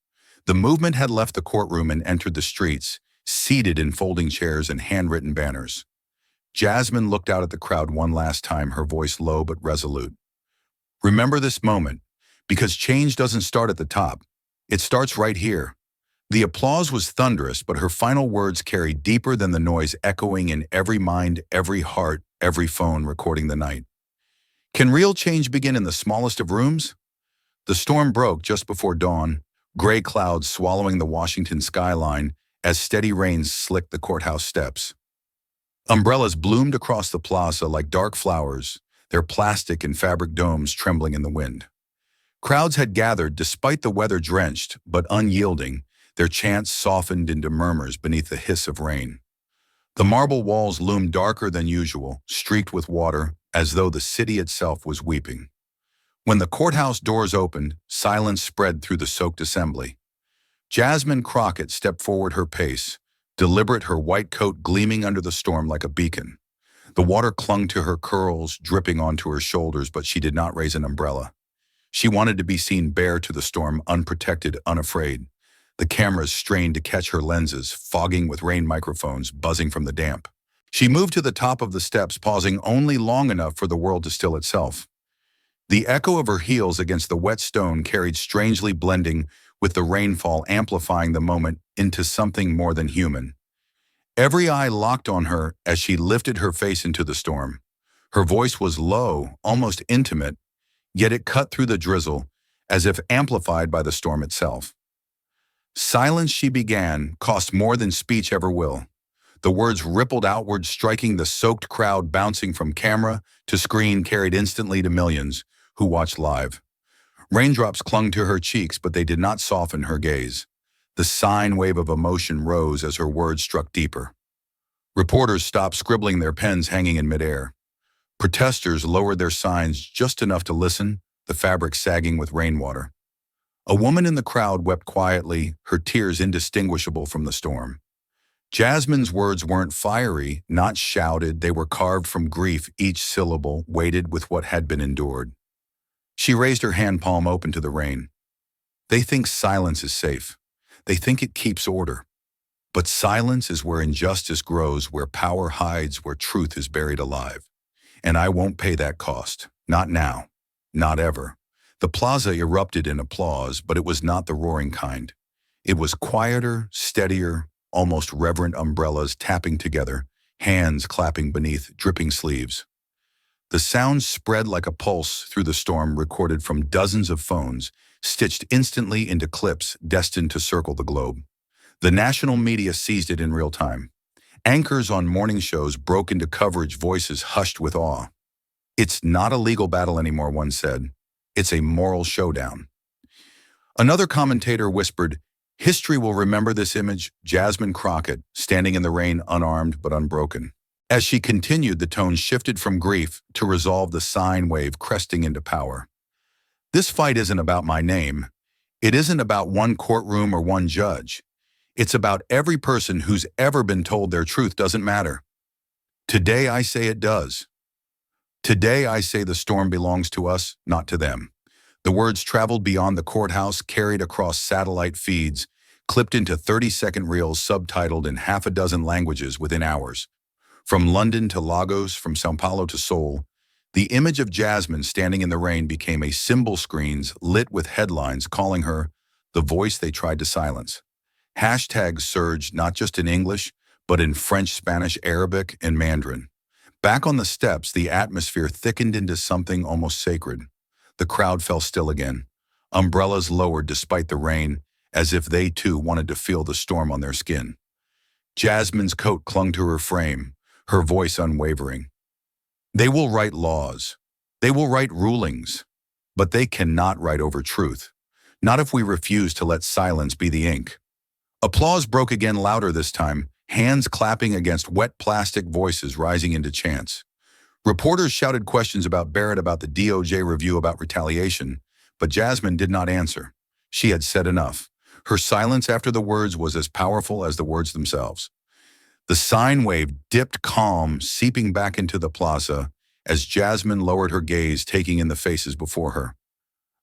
The movement had left the courtroom and entered the streets, seated in folding chairs and handwritten banners. Jasmine looked out at the crowd one last time, her voice low but resolute. "Remember this moment, because change doesn't start at the top. It starts right here." The applause was thunderous, but her final words carried deeper than the noise, echoing in every mind, every heart, every phone recording the night. Can real change begin in the smallest of rooms? The storm broke just before dawn, gray clouds swallowing the Washington skyline as steady rains slicked the courthouse steps. Umbrellas bloomed across the plaza like dark flowers, their plastic and fabric domes trembling in the wind. Crowds had gathered despite the weather drenched, but unyielding, their chants softened into murmurs beneath the hiss of rain. The marble walls loomed darker than usual, streaked with water, as though the city itself was weeping. When the courthouse doors opened, silence spread through the soaked assembly. Jasmine Crockett stepped forward her pace, deliberate, her white coat gleaming under the storm like a beacon. The water clung to her curls, dripping onto her shoulders, but she did not raise an umbrella. She wanted to be seen bare to the storm, unprotected, unafraid. The cameras strained to catch her lenses, fogging with rain microphones buzzing from the damp. She moved to the top of the steps, pausing only long enough for the world to still itself. The echo of her heels against the wet stone carried strangely, blending with the rainfall, amplifying the moment into something more than human. Every eye locked on her as she lifted her face into the storm. Her voice was low, almost intimate, yet it cut through the drizzle, as if amplified by the storm itself. Silence, she began, cost more than speech ever will. The words rippled outward, striking the soaked crowd, bouncing from camera to screen, carried instantly to millions who watched live. Raindrops clung to her cheeks, but they did not soften her gaze. The sine wave of emotion rose as her words struck deeper. Reporters stopped scribbling, their pens hanging in midair. Protesters lowered their signs just enough to listen, the fabric sagging with rainwater. A woman in the crowd wept quietly, her tears indistinguishable from the storm. Jasmine's words weren't fiery, not shouted, they were carved from grief, each syllable weighted with what had been endured. She raised her hand palm open to the rain. They think silence is safe. They think it keeps order. But silence is where injustice grows, where power hides, where truth is buried alive. And I won't pay that cost. Not now. Not ever. The plaza erupted in applause, but it was not the roaring kind. It was quieter, steadier, almost reverent, umbrellas tapping together, hands clapping beneath dripping sleeves. The sound spread like a pulse through the storm, recorded from dozens of phones, stitched instantly into clips destined to circle the globe. The national media seized it in real time. Anchors on morning shows broke into coverage, voices hushed with awe. "It's not a legal battle anymore," one said. "It's a moral showdown." Another commentator whispered, "History will remember this image." Jasmine Crockett, standing in the rain, unarmed but unbroken. As she continued, the tone shifted from grief to resolve, the sine wave cresting into power. "This fight isn't about my name. It isn't about one courtroom or one judge. It's about every person who's ever been told their truth doesn't matter. Today I say it does. Today I say the storm belongs to us, not to them." The words traveled beyond the courthouse, carried across satellite feeds, clipped into 30-second reels subtitled in half a dozen languages within hours. From London to Lagos, from Sao Paulo to Seoul, the image of Jasmine standing in the rain became a symbol, screens lit with headlines calling her the voice they tried to silence. Hashtags surged not just in English, but in French, Spanish, Arabic, and Mandarin. Back on the steps, the atmosphere thickened into something almost sacred. The crowd fell still again. Umbrellas lowered despite the rain, as if they too wanted to feel the storm on their skin. Jasmine's coat clung to her frame, her voice unwavering. "They will write laws. They will write rulings. But they cannot write over truth. Not if we refuse to let silence be the ink." Applause broke again, louder this time, hands clapping against wet plastic, voices rising into chants. Reporters shouted questions about Barrett, about the DOJ review, about retaliation, but Jasmine did not answer. She had said enough. Her silence after the words was as powerful as the words themselves. The sine wave dipped, calm, seeping back into the plaza as Jasmine lowered her gaze, taking in the faces before her.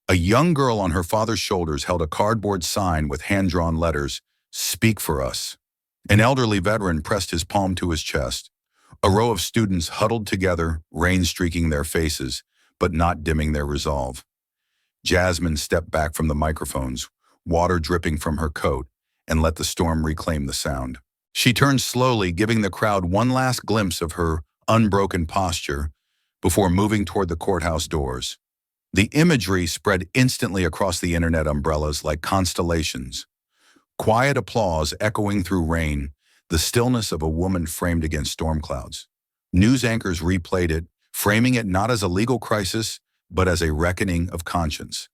A young girl on her father's shoulders held a cardboard sign with hand-drawn letters, "Speak for us." An elderly veteran pressed his palm to his chest. A row of students huddled together, rain streaking their faces, but not dimming their resolve. Jasmine stepped back from the microphones, water dripping from her coat, and let the storm reclaim the sound. She turned slowly, giving the crowd one last glimpse of her unbroken posture before moving toward the courthouse doors. The imagery spread instantly across the internet, umbrellas like constellations. Quiet applause echoing through rain, the stillness of a woman framed against storm clouds. News anchors replayed it, framing it not as a legal crisis, but as a reckoning of conscience.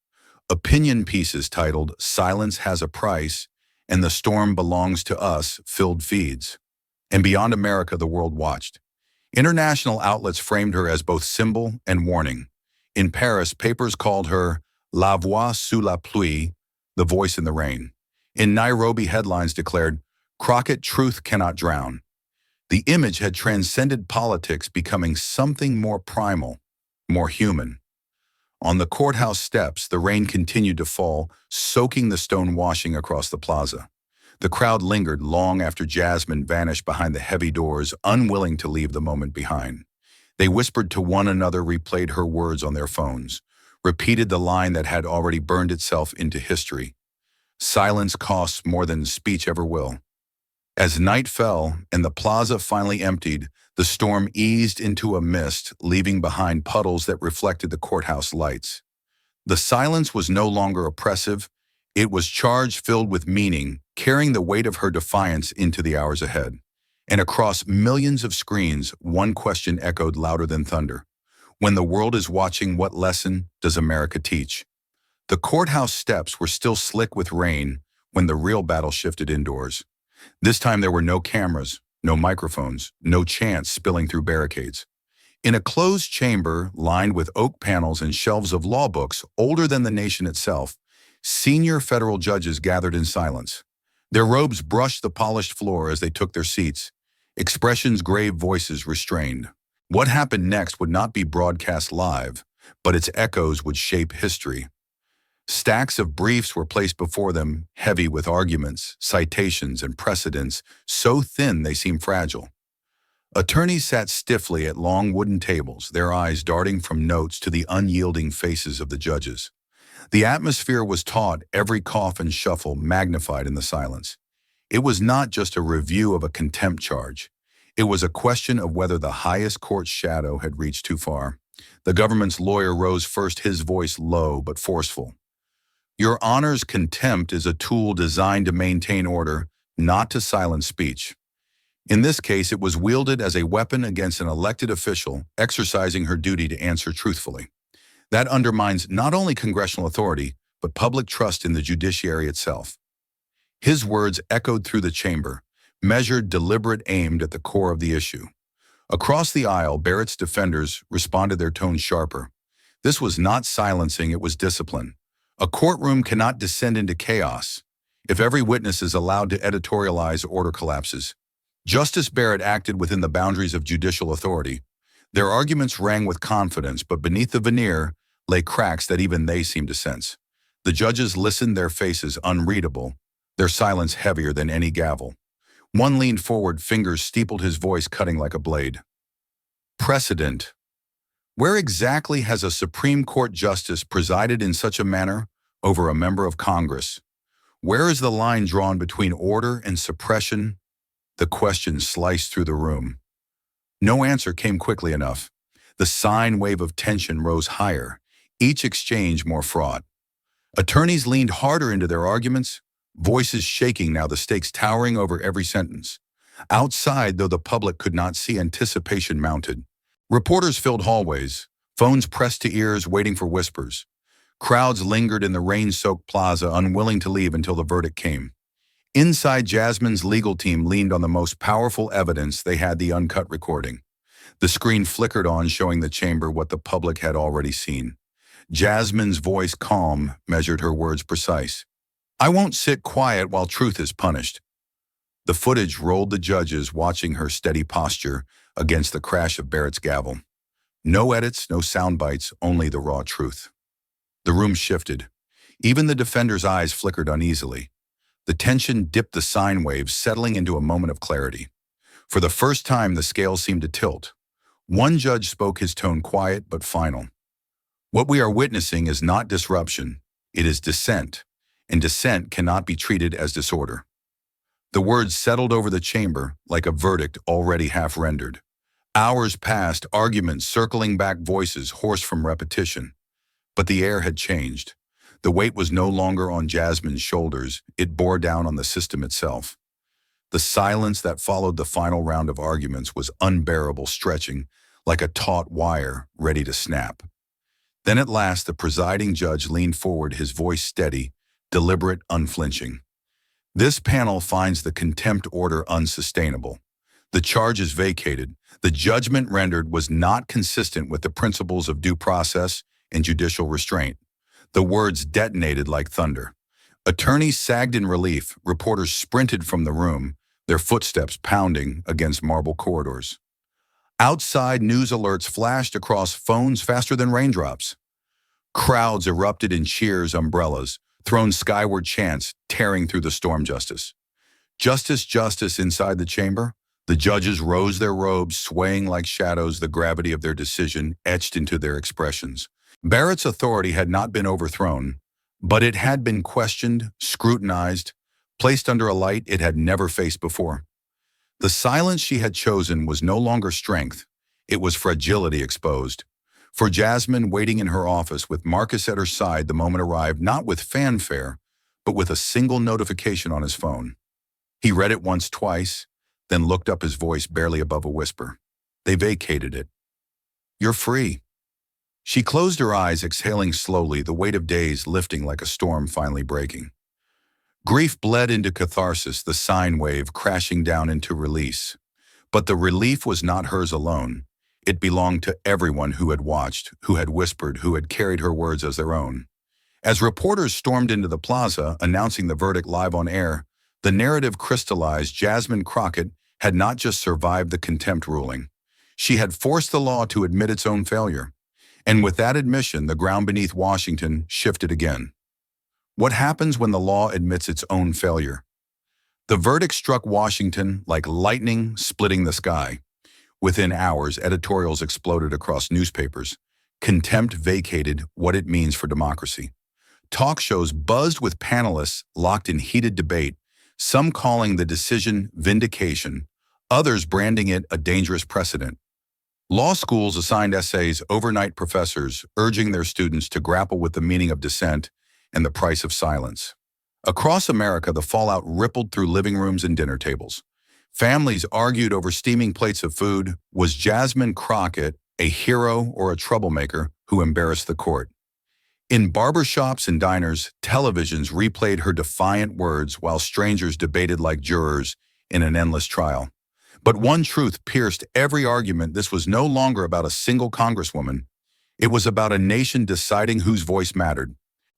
Opinion pieces titled "Silence Has a Price" and "The Storm Belongs to Us" filled feeds. And beyond America, the world watched. International outlets framed her as both symbol and warning. In Paris, papers called her La Voix sous la pluie, the voice in the rain. In Nairobi, headlines declared, Crockett, truth cannot drown. The image had transcended politics, becoming something more primal, more human. On the courthouse steps, the rain continued to fall, soaking the stone washing across the plaza. The crowd lingered long after Jasmine vanished behind the heavy doors, unwilling to leave the moment behind. They whispered to one another, replayed her words on their phones, repeated the line that had already burned itself into history. Silence costs more than speech ever will. As night fell and the plaza finally emptied, the storm eased into a mist, leaving behind puddles that reflected the courthouse lights. The silence was no longer oppressive. It was charged, filled with meaning, carrying the weight of her defiance into the hours ahead. And across millions of screens, one question echoed louder than thunder. When the world is watching, what lesson does America teach? The courthouse steps were still slick with rain when the real battle shifted indoors. This time there were no cameras, no microphones, no chants spilling through barricades. In a closed chamber lined with oak panels and shelves of law books older than the nation itself, senior federal judges gathered in silence. Their robes brushed the polished floor as they took their seats, expressions, grave, voices restrained. What happened next would not be broadcast live, but its echoes would shape history. Stacks of briefs were placed before them, heavy with arguments, citations, and precedents, so thin they seemed fragile. Attorneys sat stiffly at long wooden tables, their eyes darting from notes to the unyielding faces of the judges. The atmosphere was taut, every cough and shuffle magnified in the silence. It was not just a review of a contempt charge. It was a question of whether the highest court's shadow had reached too far. The government's lawyer rose first, his voice low but forceful. Your Honor's contempt is a tool designed to maintain order, not to silence speech. In this case, it was wielded as a weapon against an elected official exercising her duty to answer truthfully. That undermines not only congressional authority, but public trust in the judiciary itself. His words echoed through the chamber, measured, deliberate, aimed at the core of the issue. Across the aisle, Barrett's defenders responded, their tones sharper. This was not silencing, it was discipline. A courtroom cannot descend into chaos. If every witness is allowed to editorialize, order collapses. Justice Barrett acted within the boundaries of judicial authority. Their arguments rang with confidence, but beneath the veneer lay cracks that even they seemed to sense. The judges listened, their faces unreadable, their silence heavier than any gavel. One leaned forward, fingers steepled, his voice cutting like a blade. Precedent. Where exactly has a Supreme Court justice presided in such a manner over a member of Congress? Where is the line drawn between order and suppression? The question sliced through the room. No answer came quickly enough. The sine wave of tension rose higher, each exchange more fraught. Attorneys leaned harder into their arguments, voices shaking now, the stakes towering over every sentence. Outside, though the public could not see, anticipation mounted. Reporters filled hallways, phones pressed to ears, waiting for whispers. Crowds lingered in the rain-soaked plaza, unwilling to leave until the verdict came. Inside, Jasmine's legal team leaned on the most powerful evidence they had, the uncut recording. The screen flickered on, showing the chamber what the public had already seen. Jasmine's voice, calm, measured, her words precise. I won't sit quiet while truth is punished. The footage rolled, the judges watching her steady posture against the crash of Barrett's gavel. No edits, no sound bites, only the raw truth. The room shifted. Even the defender's eyes flickered uneasily. The tension dipped, the sine waves settling into a moment of clarity. For the first time, the scales seemed to tilt. One judge spoke, his tone quiet but final. What we are witnessing is not disruption, it is dissent, and dissent cannot be treated as disorder. The words settled over the chamber like a verdict already half rendered. Hours passed, arguments circling back, voices hoarse from repetition. But the air had changed. The weight was no longer on Jasmine's shoulders, it bore down on the system itself. The silence that followed the final round of arguments was unbearable, stretching like a taut wire ready to snap. Then at last the presiding judge leaned forward, his voice steady, deliberate, unflinching. This panel finds the contempt order unsustainable. The charge is vacated. The judgment rendered was not consistent with the principles of due process and judicial restraint. The words detonated like thunder. Attorneys sagged in relief. Reporters sprinted from the room, their footsteps pounding against marble corridors. Outside, news alerts flashed across phones faster than raindrops. Crowds erupted in cheers, umbrellas, thrown skyward chants tearing through the storm. Justice. Justice, justice. Inside the chamber, the judges rose their robes, swaying like shadows, the gravity of their decision etched into their expressions. Barrett's authority had not been overthrown, but it had been questioned, scrutinized, placed under a light it had never faced before. The silence she had chosen was no longer strength, it was fragility exposed. For Jasmine, waiting in her office with Marcus at her side, the moment arrived, not with fanfare, but with a single notification on his phone. He read it once, twice, then looked up, his voice barely above a whisper. They vacated it. You're free. She closed her eyes, exhaling slowly, the weight of days lifting like a storm finally breaking. Grief bled into catharsis, the sine wave crashing down into release. But the relief was not hers alone. It belonged to everyone who had watched, who had whispered, who had carried her words as their own. As reporters stormed into the plaza, announcing the verdict live on air, the narrative crystallized. Jasmine Crockett had not just survived the contempt ruling. She had forced the law to admit its own failure. And with that admission, the ground beneath Washington shifted again. What happens when the law admits its own failure? The verdict struck Washington like lightning splitting the sky. Within hours, editorials exploded across newspapers. Contempt vacated, what it means for democracy. Talk shows buzzed with panelists locked in heated debate, some calling the decision vindication, others branding it a dangerous precedent. Law schools assigned essays, overnight professors urging their students to grapple with the meaning of dissent and the price of silence. Across America, the fallout rippled through living rooms and dinner tables. Families argued over steaming plates of food. Was Jasmine Crockett a hero or a troublemaker who embarrassed the court? In barbershops and diners, televisions replayed her defiant words while strangers debated like jurors in an endless trial. But one truth pierced every argument: this was no longer about a single congresswoman. It was about a nation deciding whose voice mattered.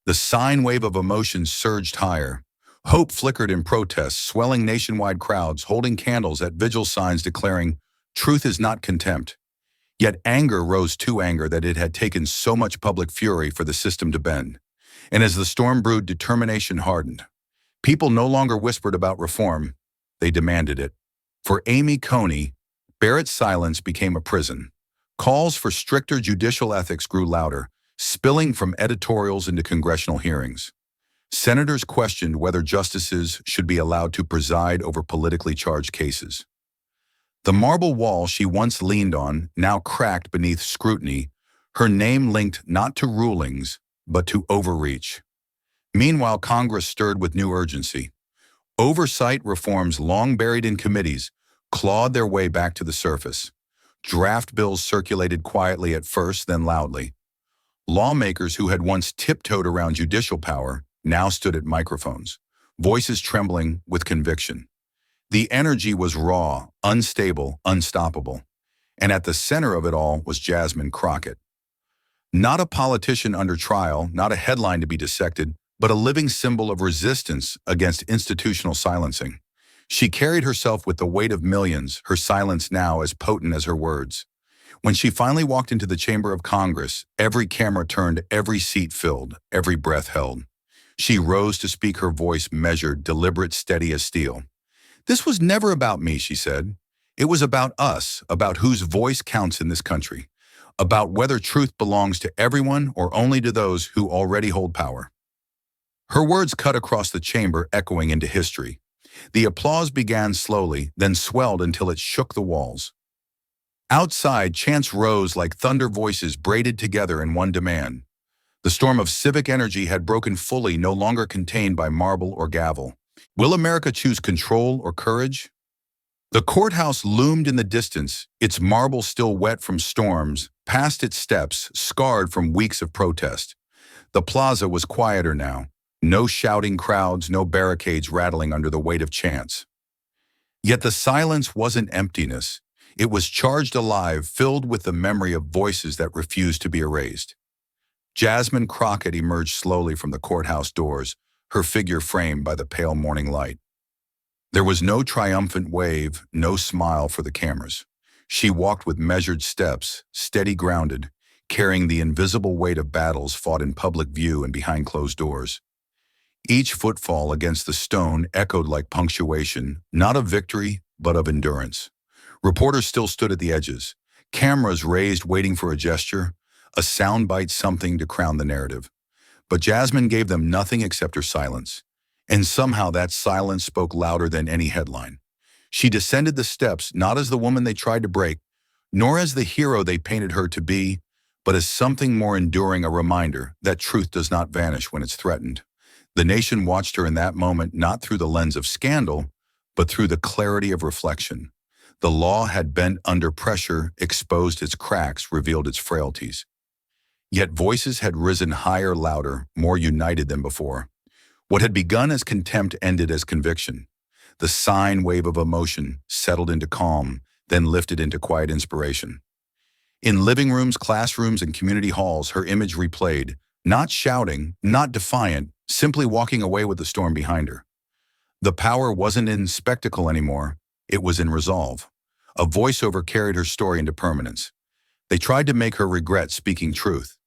The sine wave of emotion surged higher. Hope flickered in protest, swelling nationwide crowds holding candles at vigil signs declaring, "Truth is not contempt." Yet anger rose to anger that it had taken so much public fury for the system to bend. And as the storm brewed, determination hardened. People no longer whispered about reform, they demanded it. For Amy Coney, Barrett's silence became a prison. Calls for stricter judicial ethics grew louder, spilling from editorials into congressional hearings. Senators questioned whether justices should be allowed to preside over politically charged cases. The marble wall she once leaned on now cracked beneath scrutiny, her name linked not to rulings, but to overreach. Meanwhile, Congress stirred with new urgency. Oversight reforms long buried in committees clawed their way back to the surface. Draft bills circulated quietly at first, then loudly. Lawmakers who had once tiptoed around judicial power now stood at microphones, voices trembling with conviction. The energy was raw, unstable, unstoppable. And at the center of it all was Jasmine Crockett. Not a politician under trial, not a headline to be dissected, but a living symbol of resistance against institutional silencing. She carried herself with the weight of millions, her silence now as potent as her words. When she finally walked into the chamber of Congress, every camera turned, every seat filled, every breath held. She rose to speak, her voice measured, deliberate, steady as steel. "This was never about me," she said. "It was about us, about whose voice counts in this country, about whether truth belongs to everyone or only to those who already hold power." Her words cut across the chamber, echoing into history. The applause began slowly, then swelled until it shook the walls. Outside, chants rose like thunder, voices braided together in one demand. The storm of civic energy had broken fully, no longer contained by marble or gavel. Will America choose control or courage? The courthouse loomed in the distance, its marble still wet from storms, past its steps, scarred from weeks of protest. The plaza was quieter now. No shouting crowds, no barricades rattling under the weight of chance. Yet the silence wasn't emptiness. It was charged alive, filled with the memory of voices that refused to be erased. Jasmine Crockett emerged slowly from the courthouse doors, her figure framed by the pale morning light. There was no triumphant wave, no smile for the cameras. She walked with measured steps, steady grounded, carrying the invisible weight of battles fought in public view and behind closed doors. Each footfall against the stone echoed like punctuation, not of victory, but of endurance. Reporters still stood at the edges, cameras raised waiting for a gesture, a soundbite, something to crown the narrative. But Jasmine gave them nothing except her silence. And somehow that silence spoke louder than any headline. She descended the steps not as the woman they tried to break, nor as the hero they painted her to be, but as something more enduring, a reminder that truth does not vanish when it's threatened. The nation watched her in that moment not through the lens of scandal, but through the clarity of reflection. The law had bent under pressure, exposed its cracks, revealed its frailties. Yet voices had risen higher, louder, more united than before. What had begun as contempt ended as conviction. The sine wave of emotion settled into calm, then lifted into quiet inspiration. In living rooms, classrooms, and community halls, her image replayed, not shouting, not defiant, simply walking away with the storm behind her. The power wasn't in spectacle anymore, it was in resolve. A voiceover carried her story into permanence. They tried to make her regret speaking truth.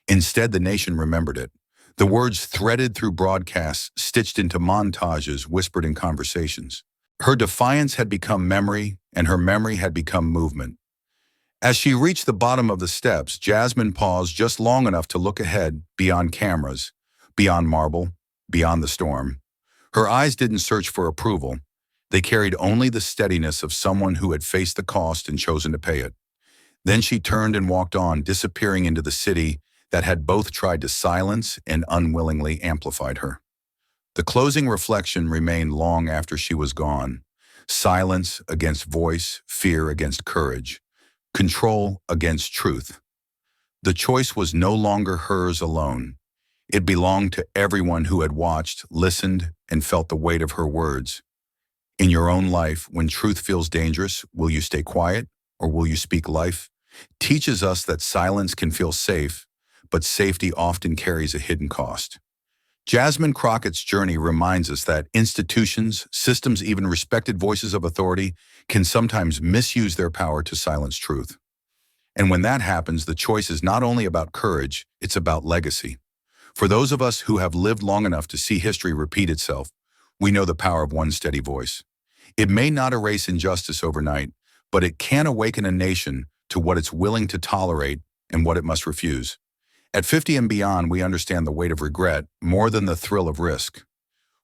Instead, the nation remembered it. The words threaded through broadcasts, stitched into montages, whispered in conversations. Her defiance had become memory, and her memory had become movement. As she reached the bottom of the steps, Jasmine paused just long enough to look ahead, beyond cameras, beyond marble, beyond the storm. Her eyes didn't search for approval. They carried only the steadiness of someone who had faced the cost and chosen to pay it. Then she turned and walked on, disappearing into the city that had both tried to silence and unwillingly amplified her. The closing reflection remained long after she was gone. Silence against voice, fear against courage, control against truth. The choice was no longer hers alone. It belonged to everyone who had watched, listened, and felt the weight of her words. In your own life, when truth feels dangerous, will you stay quiet or will you speak life? Teaches us that silence can feel safe, but safety often carries a hidden cost. Jasmine Crockett's journey reminds us that institutions, systems, even respected voices of authority can sometimes misuse their power to silence truth. And when that happens, the choice is not only about courage, it's about legacy. For those of us who have lived long enough to see history repeat itself, we know the power of one steady voice. It may not erase injustice overnight, but it can awaken a nation to what it's willing to tolerate and what it must refuse. At 50 and beyond, we understand the weight of regret more than the thrill of risk.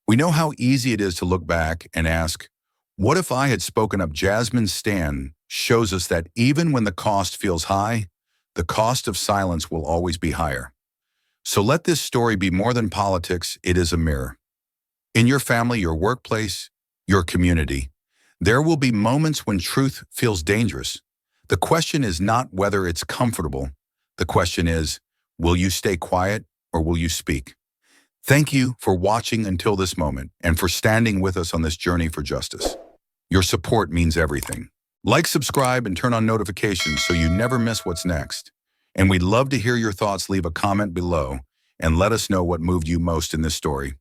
We know how easy it is to look back and ask, what if I had spoken up? Jasmine's stand shows us that even when the cost feels high, the cost of silence will always be higher. So let this story be more than politics, it is a mirror. In your family, your workplace, your community, there will be moments when truth feels dangerous. The question is not whether it's comfortable. The question is, will you stay quiet or will you speak? Thank you for watching until this moment and for standing with us on this journey for justice. Your support means everything. Like, subscribe, and turn on notifications so you never miss what's next. And we'd love to hear your thoughts. Leave a comment below and let us know what moved you most in this story.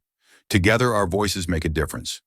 Together, our voices make a difference.